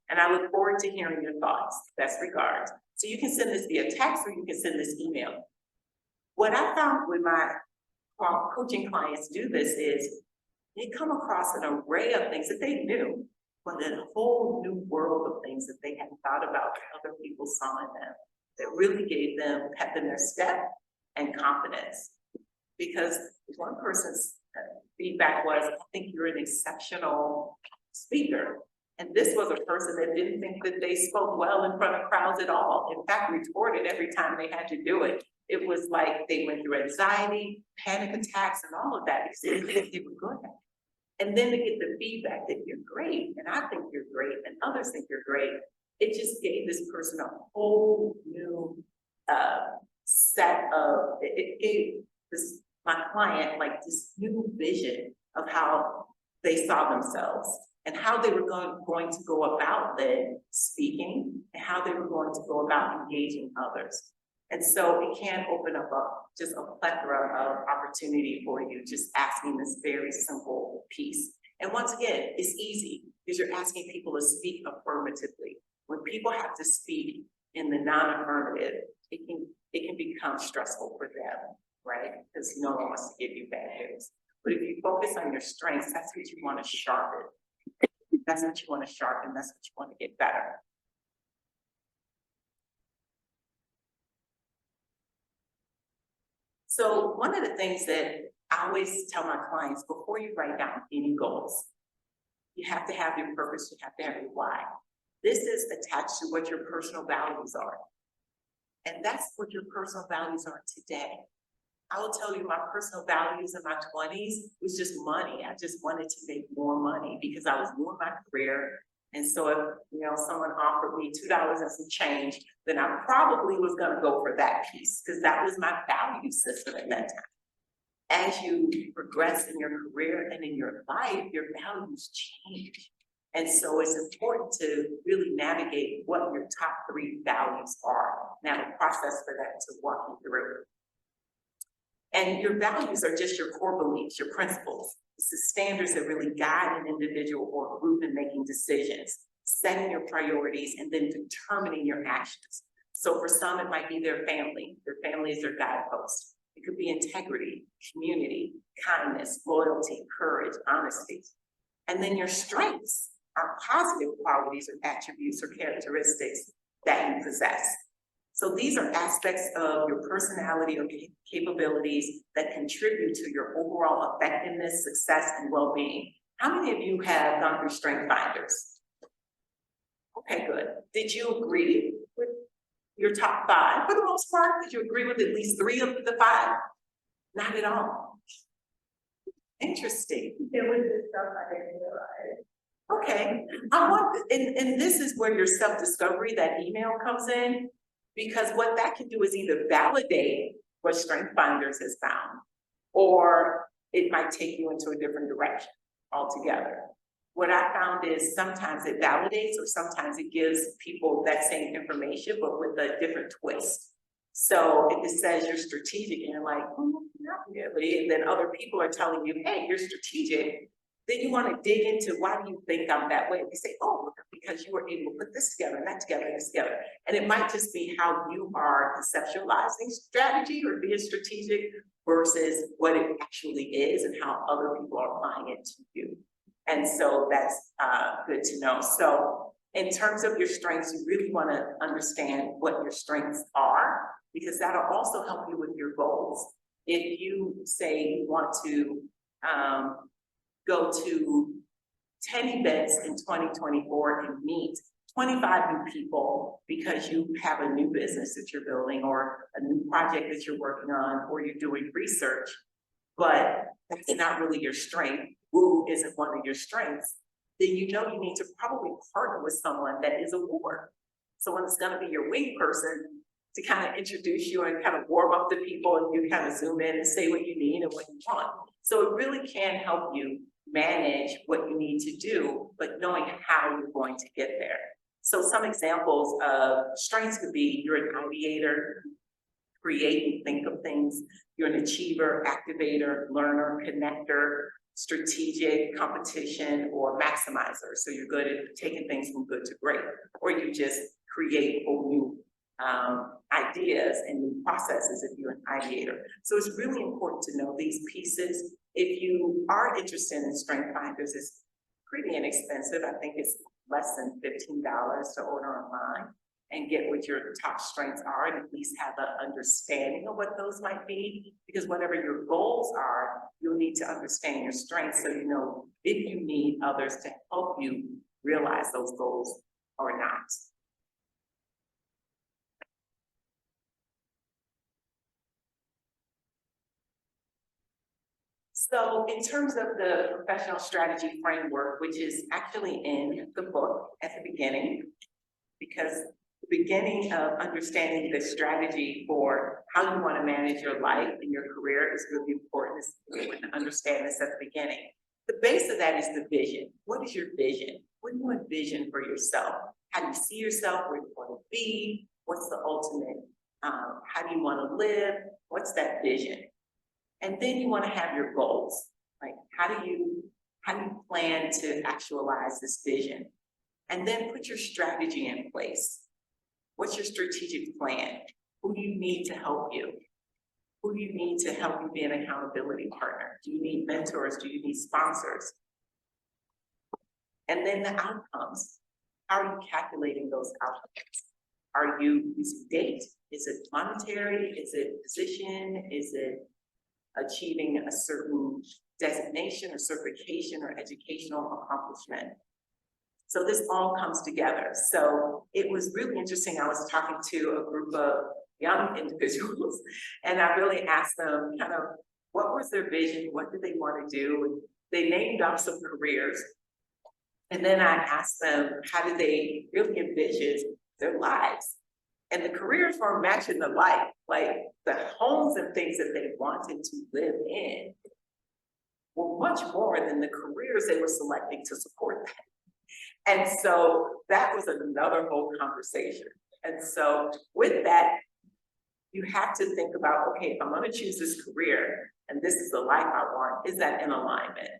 and I look forward to hearing your thoughts. Best regards. So you can send this via text or you can send this email. What I found when my coaching clients do this is they come across an array of things that they knew, but a whole new world of things that they hadn't thought about that other people saw in them that really gave them pep in their step and confidence. Because one person's feedback was, I think you're an exceptional speaker. And this was a person that didn't think that they spoke well in front of crowds at all. In fact, retorted every time they had to do it. It was like they went through anxiety, panic attacks, and all of that because they didn't think they were good at it. And then to get the feedback that you're great, and I think you're great, and others think you're great, it just gave this person a whole new set of, it gave this, my client, like this new vision of how they saw themselves and how they were going to go about then speaking and how they were going to go about engaging others. And so it can open up just a plethora of opportunity for you, just asking this very simple piece. And once again, it's easy because you're asking people to speak affirmatively. When people have to speak in the non-affirmative, it can become stressful for them, right? Because no one wants to give you bad news. But if you focus on your strengths, that's what you want to sharpen. That's what you want to sharpen. That's what you want to get better. So one of the things that I always tell my clients before you write down any goals, you have to have your purpose, you have to have your why. This is attached to what your personal values are. And that's what your personal values are today. I will tell you my personal values in my 20s was just money. I just wanted to make more money because I was new in my career. And so if, someone offered me $2 and some change, then I probably was going to go for that piece because that was my value system at that time. As you progress in your career and in your life, your values change. And so it's important to really navigate what your top 3 values are. Now, the process for that to walk you through. And your values are just your core beliefs, your principles. It's the standards that really guide an individual or group in making decisions, setting your priorities, and then determining your actions. So for some, it might be their family. Their family is their guidepost. It could be integrity, community, kindness, loyalty, courage, honesty. And then your strengths are positive qualities or attributes or characteristics that you possess. So these are aspects of your personality or capabilities that contribute to your overall effectiveness, success, and well-being. How many of you have gone through Strength Finders? Okay, good. Did you agree with your top 5? For the most part, did you agree with at least 3 of the 5? Not at all. Interesting. It was the stuff I didn't realize. Okay, and this is where your self-discovery, that email comes in, because what that can do is either validate what Strength Finders has found, or it might take you into a different direction altogether. What I found is sometimes it validates or sometimes it gives people that same information, but with a different twist. So if it says you're strategic and you're like, not really, and then other people are telling you, hey, you're strategic, then you want to dig into why do you think I'm that way? And you say, oh, because you were able to put this together and that together and this together. And it might just be how you are conceptualizing strategy or being strategic versus what it actually is and how other people are applying it to you. And so that's good to know. So in terms of your strengths, you really want to understand what your strengths are, because that'll also help you with your goals. If you say you want to go to 10 events in 2024 and meet 25 new people because you have a new business that you're building or a new project that you're working on, or you're doing research, but that's not really your strength, woo isn't one of your strengths, then you know you need to probably partner with someone that is a wooer. Someone that's gonna be your wing person to kind of introduce you and kind of warm up the people, and you kind of zoom in and say what you need and what you want. So it really can help you manage what you need to do, but knowing how you're going to get there. So some examples of strengths could be you're an ideator, create and think of things. You're an achiever, activator, learner, connector, strategic, competition, or maximizer. So you're good at taking things from good to great, or you just create whole new ideas and new processes if you're an ideator. So it's really important to know these pieces. If you are interested in Strength Finders, it's pretty inexpensive. I think it's less than $15 to order online and get what your top strengths are, and at least have an understanding of what those might be. Because whatever your goals are, you'll need to understand your strengths so you know if you need others to help you realize those goals or not. So in terms of the professional strategy framework, which is actually in the book at the beginning, because the beginning of understanding the strategy for how you want to manage your life and your career is really important. It's important to understand this at the beginning. The base of that is the vision. What is your vision? What do you envision for yourself? How do you see yourself? Where do you want to be? What's the ultimate? How do you want to live? What's that vision? And then you want to have your goals. Like, how do you plan to actualize this vision? And then put your strategy in place. What's your strategic plan? Who do you need to help you? Who do you need to help you be an accountability partner? Do you need mentors? Do you need sponsors? And then the outcomes. How are you calculating those outcomes? Are you using date? Is it monetary? Is it position? Is it achieving a certain designation or certification or educational accomplishment? So this all comes together. So it was really interesting. I was talking to a group of young individuals, and I really asked them kind of what was their vision, what did they want to do? And they named off some careers. And then I asked them, how did they really envision their lives? And the careers weren't matching the life, like the homes and things that they wanted to live in were much more than the careers they were selecting to support that. And so that was another whole conversation. And so with that, you have to think about, okay, if I'm going to choose this career and this is the life I want, is that in alignment?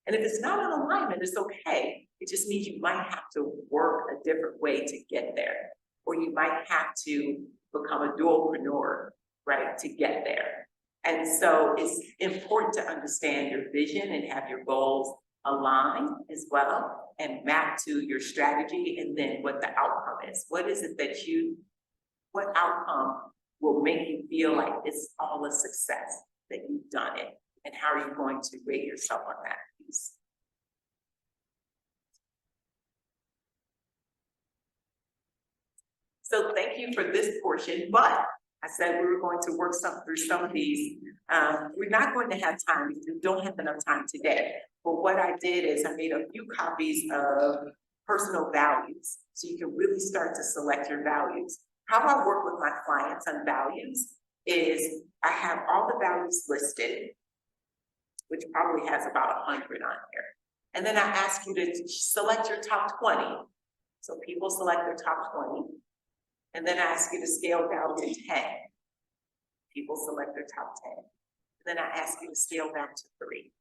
And if it's not in alignment, it's okay. It just means you might have to work a different way to get there. Or you might have to become a dualpreneur, right, to get there. And so it's important to understand your vision and have your goals aligned as well and map to your strategy, and then what the outcome is. What is it that what outcome will make you feel like it's all a success, that you've done it? And how are you going to rate yourself on that piece? So thank you for this portion, but I said we were going to work through some of these. We're not going to have time, because we don't have enough time today. But what I did is I made a few copies of personal values, so you can really start to select your values. How I work with my clients on values is I have all the values listed, which probably has about 100 on here. And then I ask you to select your top 20. So people select their top 20. And then I ask you to scale down to 10. People select their top 10. And then I ask you to scale down to 3.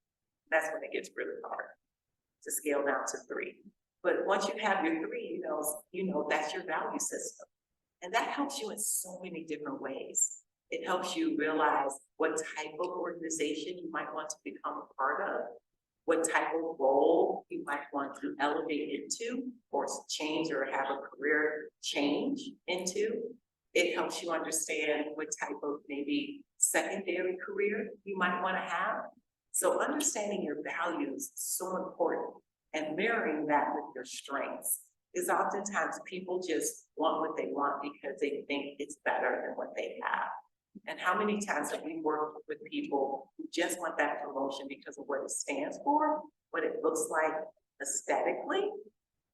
That's when it gets really hard, to scale down to 3. But once you have your 3, you know that's your value system. And that helps you in so many different ways. It helps you realize what type of organization you might want to become a part of, what type of role you might want to elevate into or change or have a career change into. It helps you understand what type of maybe secondary career you might want to have. So understanding your values is so important, and mirroring that with your strengths is oftentimes people just want what they want because they think it's better than what they have. And how many times have we worked with people who just want that promotion because of what it stands for, what it looks like aesthetically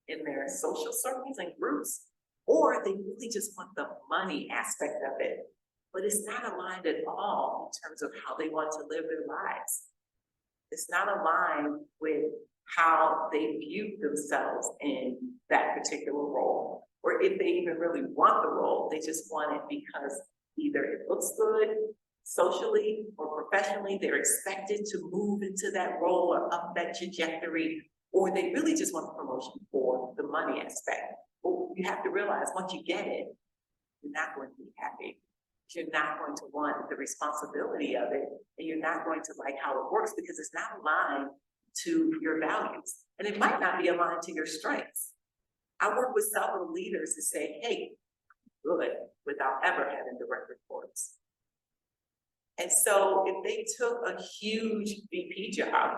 in their social circles and groups, or they really just want the money aspect of it, but it's not aligned at all in terms of how they want to live their lives. It's not aligned with how they view themselves in that particular role, or if they even really want the role, they just want it because either it looks good socially or professionally, they're expected to move into that role or up that trajectory, or they really just want the promotion for the money aspect. But you have to realize once you get it, you're not going to be happy. You're not going to want the responsibility of it, and you're not going to like how it works because it's not aligned to your values, and it might not be aligned to your strengths. I work with several leaders to say, hey, good, without ever having direct reports. And so if they took a huge VP job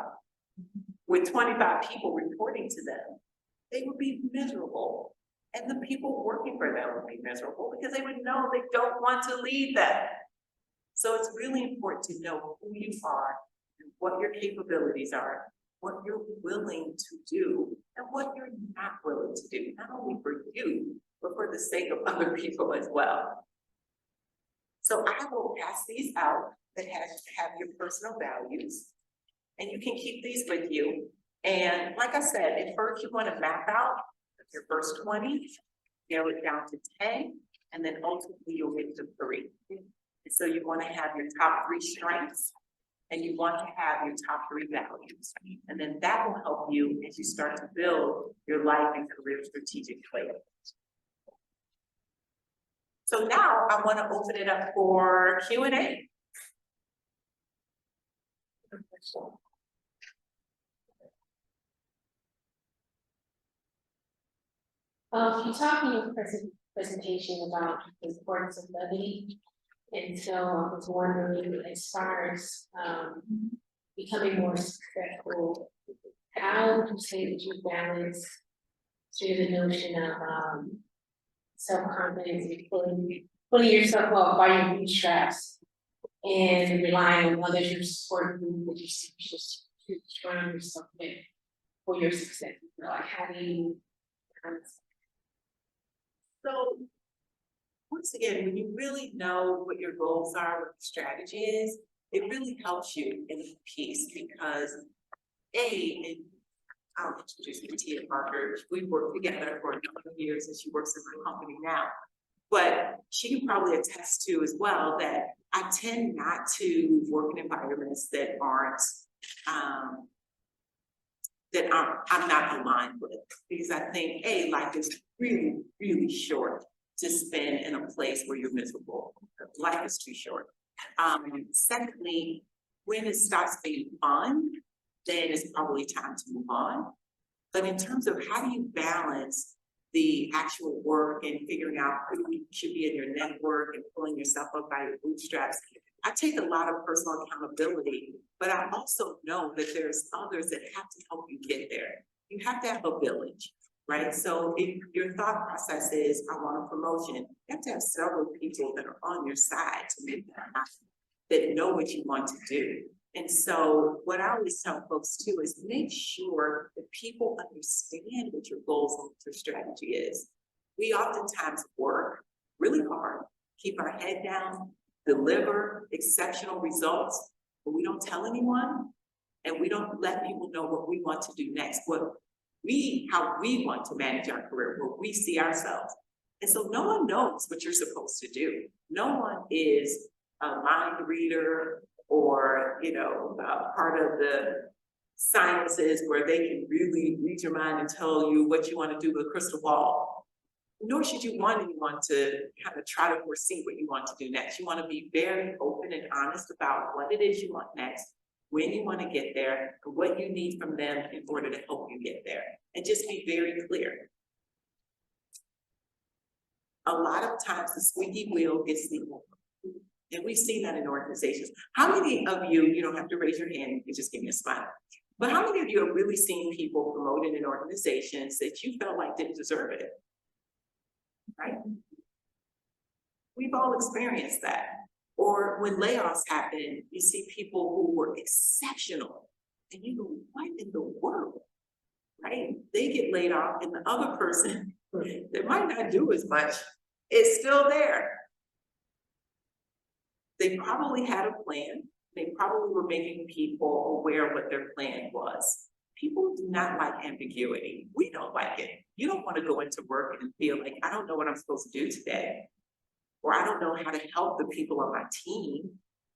with 25 people reporting to them, they would be miserable. And the people working for them would be miserable because they would know they don't want to lead them. So it's really important to know who you are and what your capabilities are, what you're willing to do, and what you're not willing to do, not only for you, but for the sake of other people as well. So I will pass these out that have your personal values, and you can keep these with you. And like I said, at first you want to map out your first 20, narrow it down to 10, and then ultimately you'll get to 3. And so you want to have your top 3 strengths, and you want to have your top 3 values. And then that will help you as you start to build your life and career strategic plan. So now I want to open it up for Q&A. You talked in your presentation about the importance of levity, and so I was wondering, as far as becoming more successful, how would you say that you balance through the notion of self-confidence and pulling yourself up by your bootstraps and relying on others to support you, that you see just to surround yourself with for your success? Like, how do you So once again, when you really know what your goals are, what the strategy is, it really helps you in the piece because and I'll introduce you to Tia Parker. We've worked together for a couple of years and she works in my company now. But she can probably attest to as well that I tend not to work in environments that I'm not aligned with, because I think life is really, really short to spend in a place where you're miserable. Life is too short. Secondly, when it stops being fun, then it's probably time to move on. But in terms of how do you balance the actual work and figuring out who should be in your network and pulling yourself up by your bootstraps, I take a lot of personal accountability, but I also know that there's others that have to help you get there. You have to have a village, right? So if your thought process is, I want a promotion, you have to have several people that are on your side to make that happen, that know what you want to do. And so what I always tell folks too is make sure that people understand what your goals and what your strategy is. We oftentimes work really hard, keep our head down, deliver exceptional results, but we don't tell anyone, and we don't let people know what we want to do next, how we want to manage our career, where we see ourselves. And so no one knows what you're supposed to do. No one is a mind reader or, part of the sciences where they can really read your mind and tell you what you want to do with a crystal ball. Nor should you want anyone to kind of try to foresee what you want to do next. You want to be very open and honest about what it is you want next, when you want to get there, and what you need from them in order to help you get there. And just be very clear. A lot of times the squeaky wheel gets the oil. And we've seen that in organizations. How many of you don't have to raise your hand, you can just give me a smile. But how many of you have really seen people promoted in organizations that you felt like didn't deserve it? Right? We've all experienced that. Or when layoffs happen, you see people who were exceptional and you go, what in the world? Right? They get laid off and the other person that might not do as much is still there. They probably had a plan. They probably were making people aware of what their plan was. People do not like ambiguity. We don't like it. You don't want to go into work and feel like, I don't know what I'm supposed to do today, or I don't know how to help the people on my team.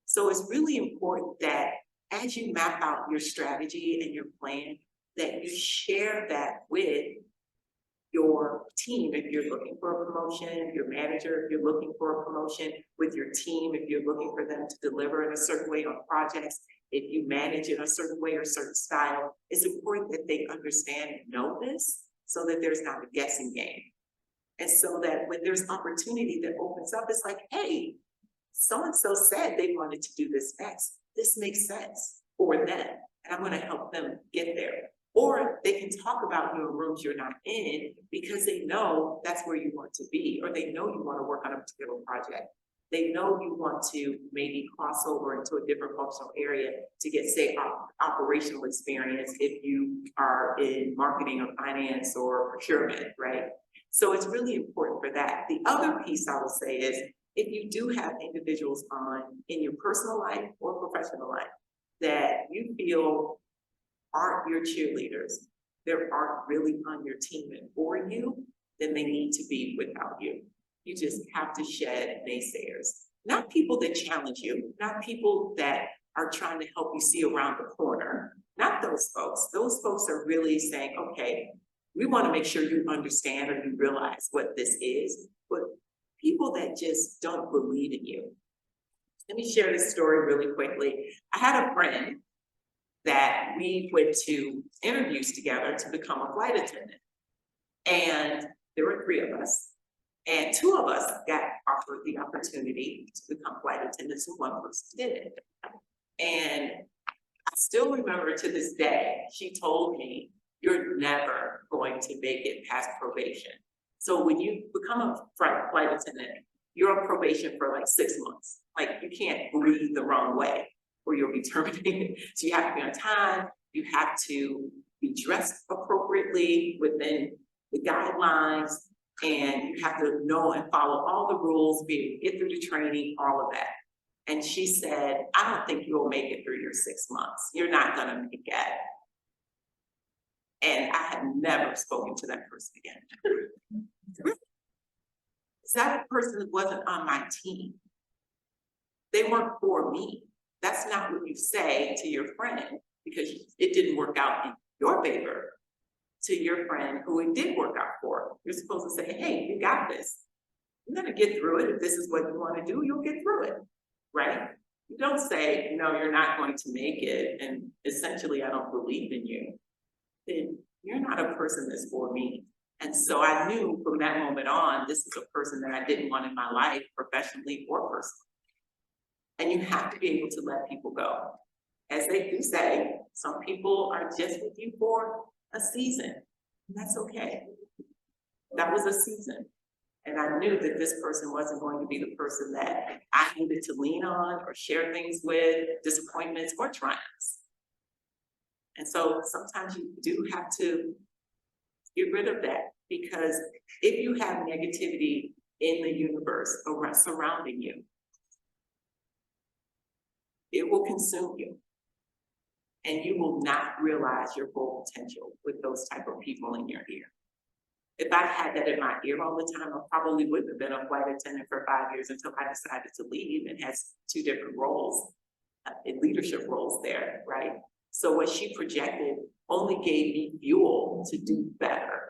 So it's really important that as you map out your strategy and your plan, that you share that with your team if you're looking for a promotion, your manager if you're looking for a promotion, with your team if you're looking for them to deliver in a certain way on projects, if you manage in a certain way or certain style. It's important that they understand and know this so that there's not a guessing game. And so that when there's opportunity that opens up, it's like, hey, so-and-so said they wanted to do this next. This makes sense for them, and I'm going to help them get there. Or they can talk about you in rooms you're not in because they know that's where you want to be, or they know you want to work on a particular project. They know you want to maybe cross over into a different functional area to get, say, operational experience if you are in marketing or finance or procurement, right? So it's really important for that. The other piece I will say is, if you do have individuals on in your personal life or professional life that you feel aren't your cheerleaders, they aren't really on your team and for you, then they need to be without you. You just have to shed naysayers. Not people that challenge you, not people that are trying to help you see around the corner, not those folks. Those folks are really saying, okay, we want to make sure you understand or you realize what this is, but people that just don't believe in you. Let me share this story really quickly. I had a friend that we went to interviews together to become a flight attendant. And there were 3 of us. And 2 of us got offered the opportunity to become flight attendants, and 1 person didn't. And I still remember to this day, she told me, you're never going to make it past probation. So when you become a flight attendant, you're on probation for like 6 months. Like, you can't breathe the wrong way or you'll be terminated. So you have to be on time, you have to be dressed appropriately within the guidelines, and you have to know and follow all the rules, be able to get through the training, all of that. And she said, I don't think you'll make it through your 6 months. You're not gonna make it. And I had never spoken to that person again. That person wasn't on my team. They weren't for me. That's not what you say to your friend because it didn't work out in your favor. To your friend who it did work out for, you're supposed to say, hey, you got this. You're gonna get through it. If this is what you want to do, you'll get through it, right? You don't say, no, you're not going to make it, and essentially, I don't believe in you. Then you're not a person that's for me. And so I knew from that moment on, this is a person that I didn't want in my life, professionally or personally. And you have to be able to let people go. As they do say, some people are just with you for a season, and that's okay. That was a season. And I knew that this person wasn't going to be the person that I needed to lean on or share things with, disappointments or triumphs. And so sometimes you do have to get rid of that, because if you have negativity in the universe around surrounding you, it will consume you. And you will not realize your full potential with those type of people in your ear. If I had that in my ear all the time, I probably wouldn't have been a flight attendant for 5 years until I decided to leave and has 2 different roles, in leadership roles there, right? So what she projected only gave me fuel to do better.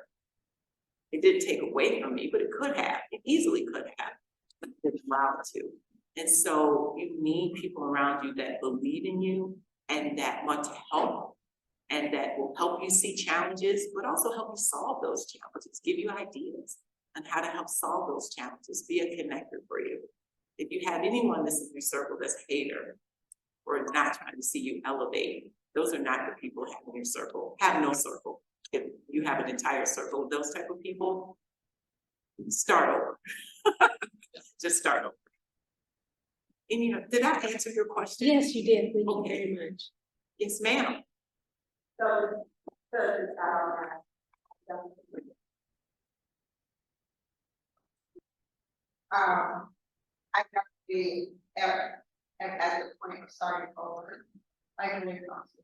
It didn't take away from me, but it could have. It easily could have. It's allowed to. And so you need people around you that believe in you and that want to help and that will help you see challenges, but also help you solve those challenges, give you ideas on how to help solve those challenges, be a connector for you. If you have anyone that's in your circle that's a hater or not trying to see you elevate, Those are not the people having your circle. Have no circle. If you have an entire circle of those type of people, start over. Just start over. And you know, did I answer your question? Yes, you did, thank you very much. Yes, ma'am. So, I got to be at the point of starting over. Like when it comes to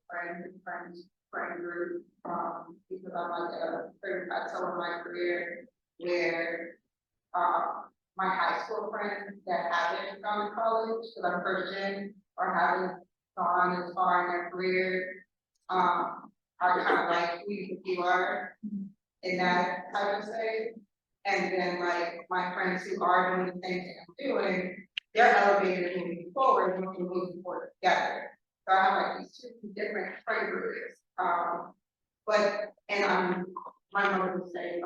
friend group, because I'm like a pretty plateau in my career where, my high school friends that haven't gone to college, because I'm Christian, or haven't gone as far in their career, are kind of like who you are in that type of state. And then like my friends who are doing the same thing I'm doing, they're elevated and moving forward, and we're moving forward together. So I have like these two different friend groups. But, and my mother would say,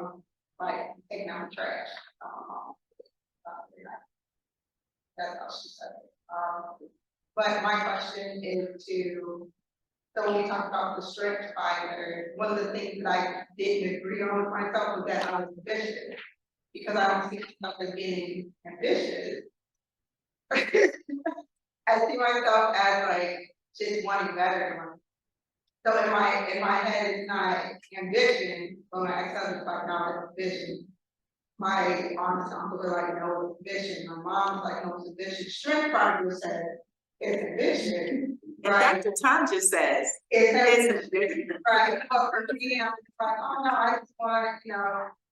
like, taking out the trash. That's how she said it. But my question is so when we talk about the strength finder, one of the things that I didn't agree on with myself was that I was ambitious. Because I don't see myself as being ambitious. I see myself as like just wanting better. So in my head, it's not ambition, but my ex-husband's like, no, it's vision. My aunts and uncles are like, no, it's vision. My mom's like, no, it's vision. Strength finder said it's vision. Right. Dr. Tanjia says it's vision. Right. But for me, I'm just like, oh no, I just want,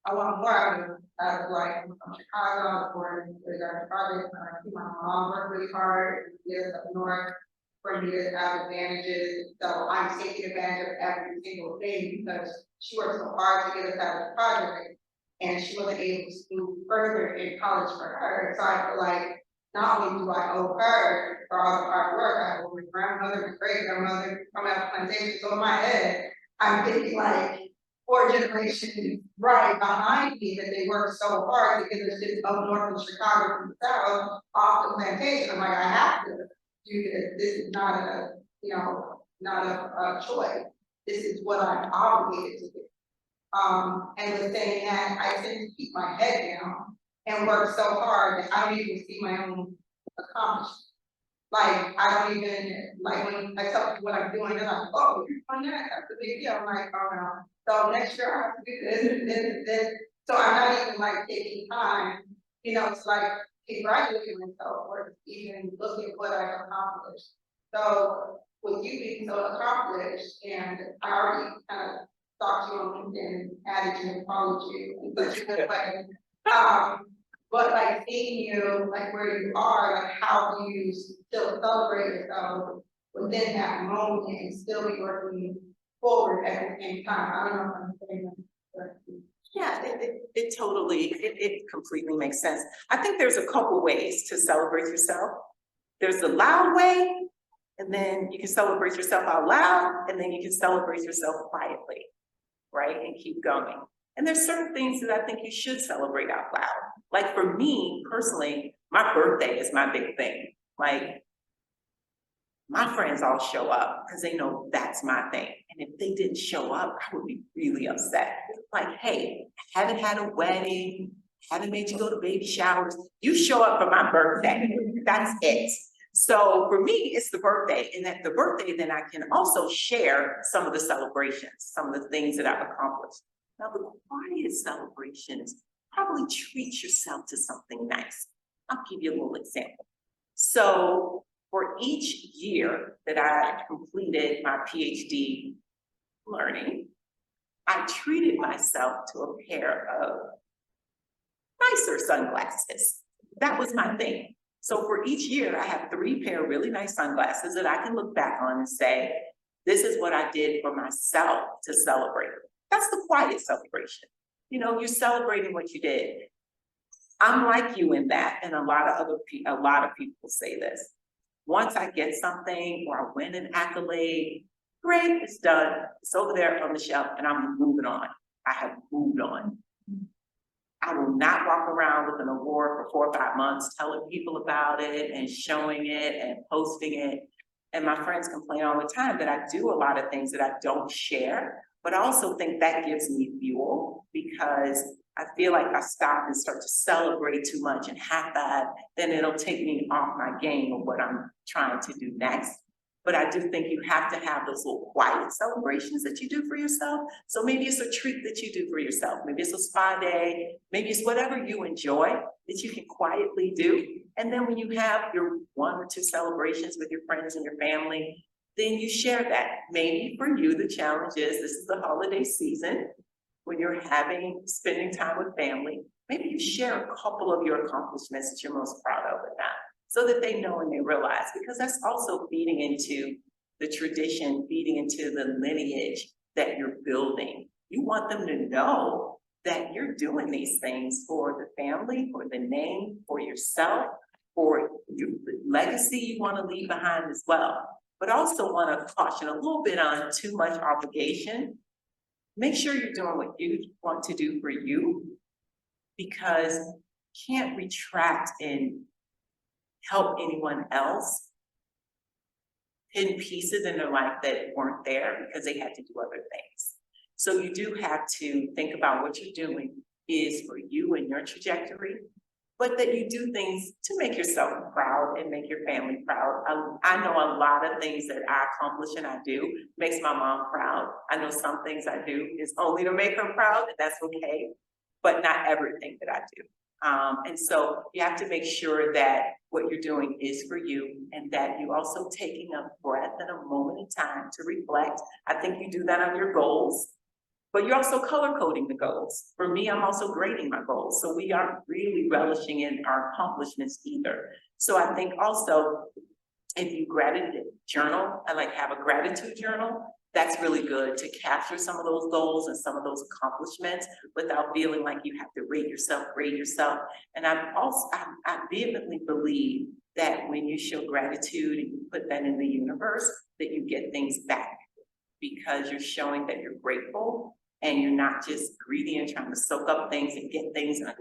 I want more out of like, I'm from Chicago, I was born in the project, and I see my mom work really hard, years up north, for me to have advantages, so I'm taking advantage of every single thing, because she worked so hard to get us out of the project, and she wasn't able to move further in college for her, so I feel like, not only do I owe her for all the hard work, I owe my grandmother, my great grandmother, from out plantation, so in my head, I'm thinking like, 4 generations right behind me that they worked so hard because it's just up north of Chicago from the south off the plantation. I'm like, I have to do this. This is not not a choice. This is what I'm obligated to do. And with saying that, I tend to keep my head down and work so hard that I don't even see my own accomplishments. Like, I don't even, like, when I tell people what I'm doing, they're like, oh, you're doing that, that's a big deal. I'm like, oh no. So next year I have to do this and this and this. So I'm not even like taking time, to like congratulate myself or even look at what I've accomplished. So with you being so accomplished, and I already kind of stalked you on LinkedIn, added you and followed you in such a good way. But like seeing you like where you are, like how do you still celebrate yourself within that moment and still be working forward at the same time? I don't know if I'm saying that correctly. Yeah, it totally, it completely makes sense. I think there's a couple ways to celebrate yourself. There's the loud way, and then you can celebrate yourself out loud, and then you can celebrate yourself quietly, right? And keep going. And there's certain things that I think you should celebrate out loud. Like for me personally, my birthday is my big thing. Like my friends all show up because they know that's my thing. And if they didn't show up, I would be really upset. Like, hey, I haven't had a wedding, haven't made you go to baby showers. You show up for my birthday. That's it. So for me, it's the birthday. And at the birthday, then I can also share some of the celebrations, some of the things that I've accomplished. Now, the quiet celebrations, probably treat yourself to something nice. I'll give you a little example. So for each year that I completed my PhD learning, I treated myself to a pair of nicer sunglasses. That was my thing. So for each year, I have 3 pair of really nice sunglasses that I can look back on and say, this is what I did for myself to celebrate. That's the quiet celebration. You're celebrating what you did. I'm like you in that, and a lot of people say this. Once I get something or I win an accolade, great, it's done. It's over there on the shelf, and I'm moving on. I have moved on. I will not walk around with an award for 4 or 5 months telling people about it and showing it and posting it. And my friends complain all the time that I do a lot of things that I don't share, but I also think that gives me fuel because I feel like I stop and start to celebrate too much and have that, then it'll take me off my game of what I'm trying to do next. But I do think you have to have those little quiet celebrations that you do for yourself. So maybe it's a treat that you do for yourself. Maybe it's a spa day. Maybe it's whatever you enjoy that you can quietly do. And then when you have your 1 or 2 celebrations with your friends and your family, then you share that. Maybe for you, the challenge is this is the holiday season when you're spending time with family. Maybe you share a couple of your accomplishments that you're most proud of with them, so that they know and they realize, because that's also feeding into the tradition, feeding into the lineage that you're building. You want them to know that you're doing these things for the family, for the name, for yourself, for your legacy you want to leave behind as well. But also want to caution a little bit on too much obligation. Make sure you're doing what you want to do for you, because you can't retract and help anyone else in pieces in their life that weren't there because they had to do other things. So you do have to think about what you're doing is for you and your trajectory, but that you do things to make yourself proud and make your family proud. I know a lot of things that I accomplish and I do makes my mom proud. I know some things I do is only to make her proud, and that's okay, but not everything that I do. And so you have to make sure that what you're doing is for you, and that you also taking a breath and a moment in time to reflect. I think you do that on your goals, but you're also color coding the goals. For me, I'm also grading my goals. So we aren't really relishing in our accomplishments either. So I think also if you gratitude journal, I like have a gratitude journal, that's really good to capture some of those goals and some of those accomplishments without feeling like you have to grade yourself. And I vehemently believe that when you show gratitude and you put that in the universe, that you get things back, because you're showing that you're grateful and you're not just greedy and trying to soak up things and get things and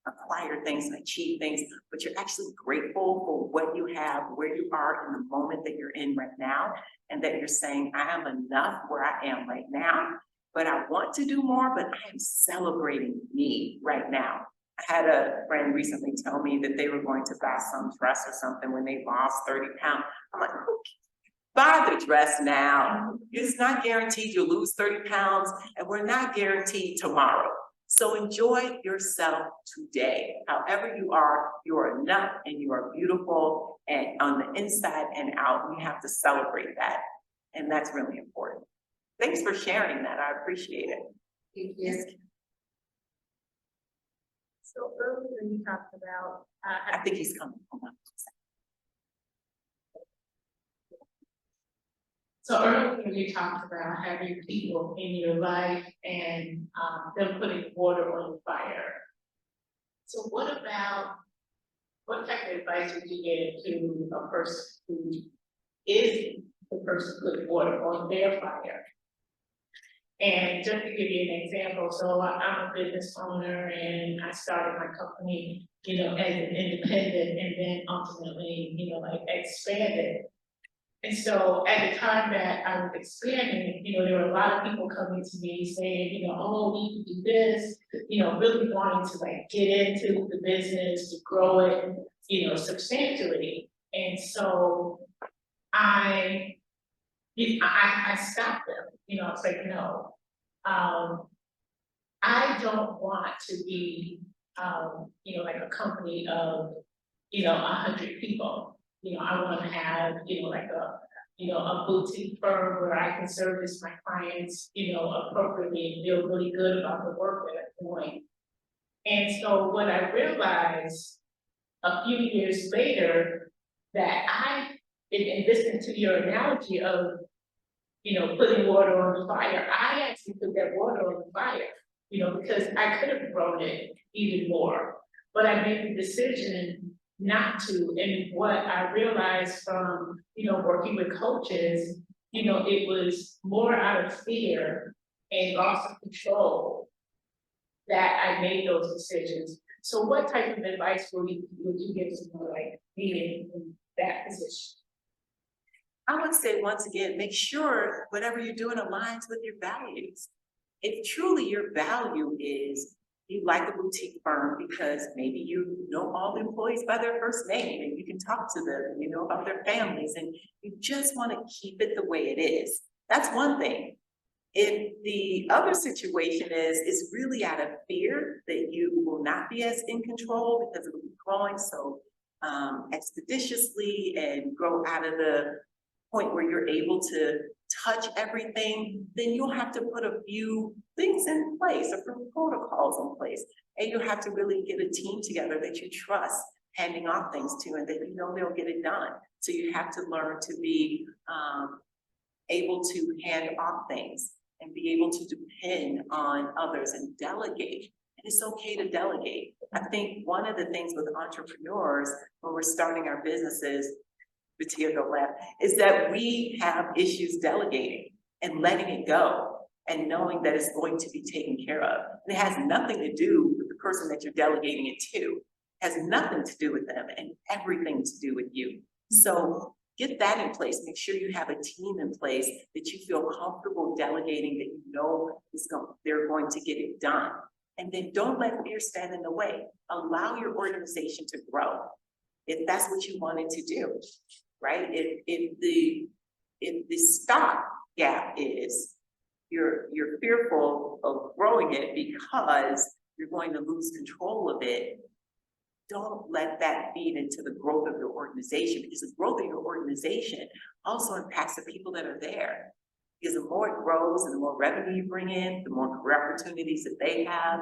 acquire things and achieve things, but you're actually grateful for what you have, where you are in the moment that you're in right now, and that you're saying, I am enough where I am right now, but I want to do more, but I am celebrating me right now. I had a friend recently tell me that they were going to buy some dress or something when they lost 30 pounds. I'm like, buy the dress now. It's not guaranteed you'll lose 30 pounds, and we're not guaranteed tomorrow. So enjoy yourself today. However you are enough and you are beautiful, and on the inside and out, you have to celebrate that. And that's really important. Thanks for sharing that. I appreciate it. Thank you. So earlier you talked about, I think he's coming. Hold on. So earlier you talked about having people in your life and them putting water on the fire. So what type of advice would you give to a person who is the person putting water on their fire? And just to give you an example, so I'm a business owner and I started my company, as an independent, and then ultimately, expanded. And so at the time that I was expanding, there were a lot of people coming to me saying, oh, we can do this, really wanting to get into the business, to grow it, substantially. And so I stopped them, it's like, no, I don't want to be, like a company of, 100 people. I want to have, a boutique firm where I can service my clients, appropriately and feel really good about the work that I'm doing. And so what I realized a few years later, that and listening to your analogy of, putting water on the fire, I actually put that water on the fire, because I could have grown it even more, but I made the decision not to. And what I realized from, working with coaches, it was more out of fear and loss of control that I made those decisions. So what type of advice would you give someone like me in that position? I would say, once again, make sure whatever you're doing aligns with your values. If truly your value is you like a boutique firm because maybe you know all the employees by their first name and you can talk to them, and you know about their families, and you just want to keep it the way it is. That's one thing. If the other situation is really out of fear that you will not be as in control because it will be growing so expeditiously and grow out of the point where you're able to touch everything, then you'll have to put a few things in place, a few protocols in place. And you'll have to really get a team together that you trust handing off things to, and that you know they'll get it done. So you have to learn to be able to hand off things and be able to depend on others and delegate. And it's okay to delegate. I think one of the things with entrepreneurs when we're starting our businesses, don't laugh, is that we have issues delegating and letting it go and knowing that it's going to be taken care of. And it has nothing to do with the person that you're delegating it to. It has nothing to do with them and everything to do with you. So get that in place. Make sure you have a team in place that you feel comfortable delegating, that you know they're going to get it done. And then don't let fear stand in the way. Allow your organization to grow if that's what you wanted to do, right? If the stop gap is you're fearful of growing it because you're going to lose control of it, don't let that feed into the growth of your organization, because the growth of your organization also impacts the people that are there. Because the more it grows and the more revenue you bring in, the more career opportunities that they have,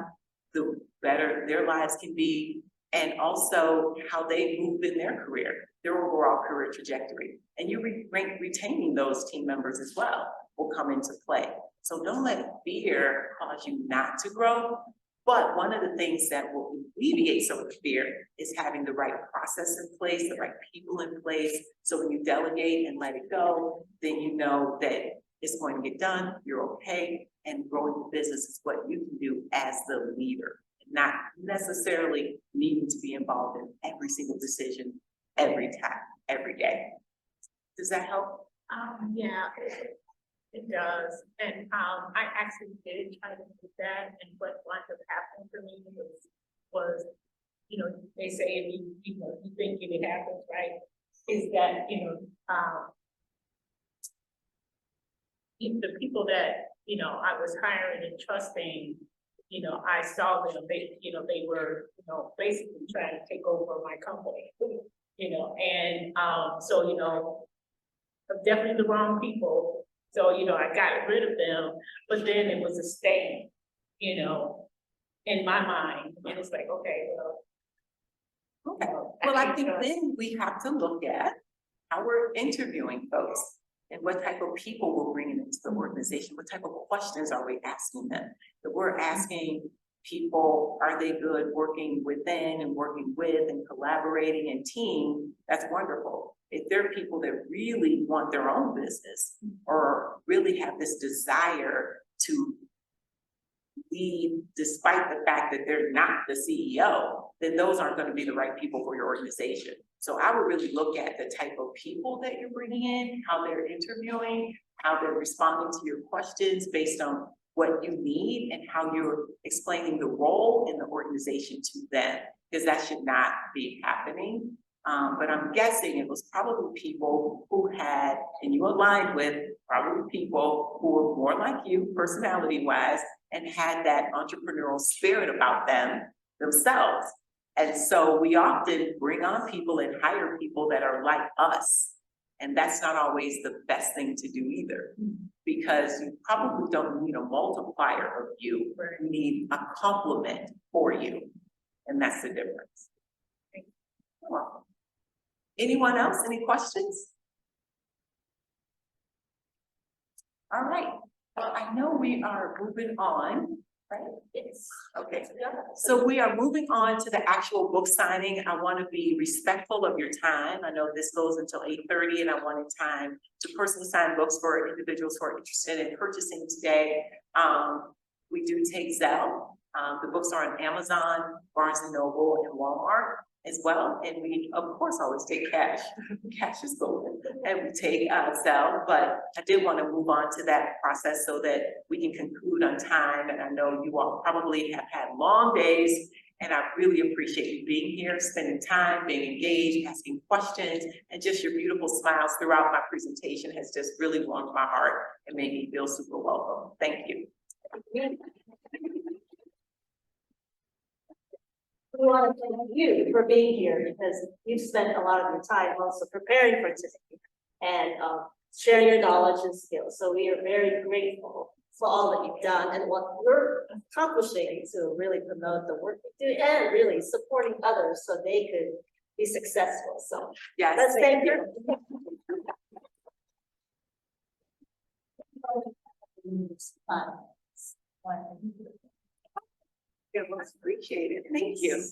the better their lives can be, and also how they move in their career, their overall career trajectory. And you retaining those team members as well will come into play. So don't let fear cause you not to grow. But one of the things that will alleviate some of the fear is having the right process in place, the right people in place. So when you delegate and let it go, then you know that it's going to get done, you're okay, and growing the business is what you can do as the leader, not necessarily needing to be involved in every single decision, every time, every day. Does that help? Yeah, it does. And I actually did try to do that, and what wound up happening for me was, you know, they say if you think it happens, right? Is that, the people that, I was hiring and trusting, I saw them, they were, basically trying to take over my company, and so, definitely the wrong people. So, I got rid of them, but then it was a stain, in my mind, and it's like, okay, well. Okay, well, I think then we have to look at how we're interviewing folks and what type of people we're bringing into the organization. What type of questions are we asking them? If we're asking people, are they good working within and working with and collaborating in team, that's wonderful. If there are people that really want their own business or really have this desire to lead despite the fact that they're not the CEO, then those aren't going to be the right people for your organization. So I would really look at the type of people that you're bringing in, how they're interviewing, how they're responding to your questions based on what you need and how you're explaining the role in the organization to them, because that should not be happening. But I'm guessing it was probably people who had, and you aligned with probably people who were more like you personality-wise and had that entrepreneurial spirit about them themselves. And so we often bring on people and hire people that are like us. And that's not always the best thing to do either, because you probably don't need a multiplier of you, you need a complement for you. And that's the difference. You're welcome. Anyone else, any questions? All right, well, I know we are moving on, right? Yes. Okay, so we are moving on to the actual book signing. I want to be respectful of your time. I know this goes until 8:30 and I wanted time to personally sign books for individuals who are interested in purchasing today. We do take Zelle. The books are on Amazon, Barnes and Noble, and Walmart as well. And we, of course, always take cash. Cash is golden. And we take Zelle, but I did want to move on to that process so that we can conclude on time. And I know you all probably have had long days, and I really appreciate you being here, spending time, being engaged, asking questions, and just your beautiful smiles throughout my presentation has just really warmed my heart and made me feel super welcome. Thank you. We want to thank you for being here because you've spent a lot of your time also preparing for today and sharing your knowledge and skills. So we are very grateful for all that you've done and what you're accomplishing to really promote the work we do and really supporting others so they could be successful. So Yes, let's thank you. It was appreciated. Thank you.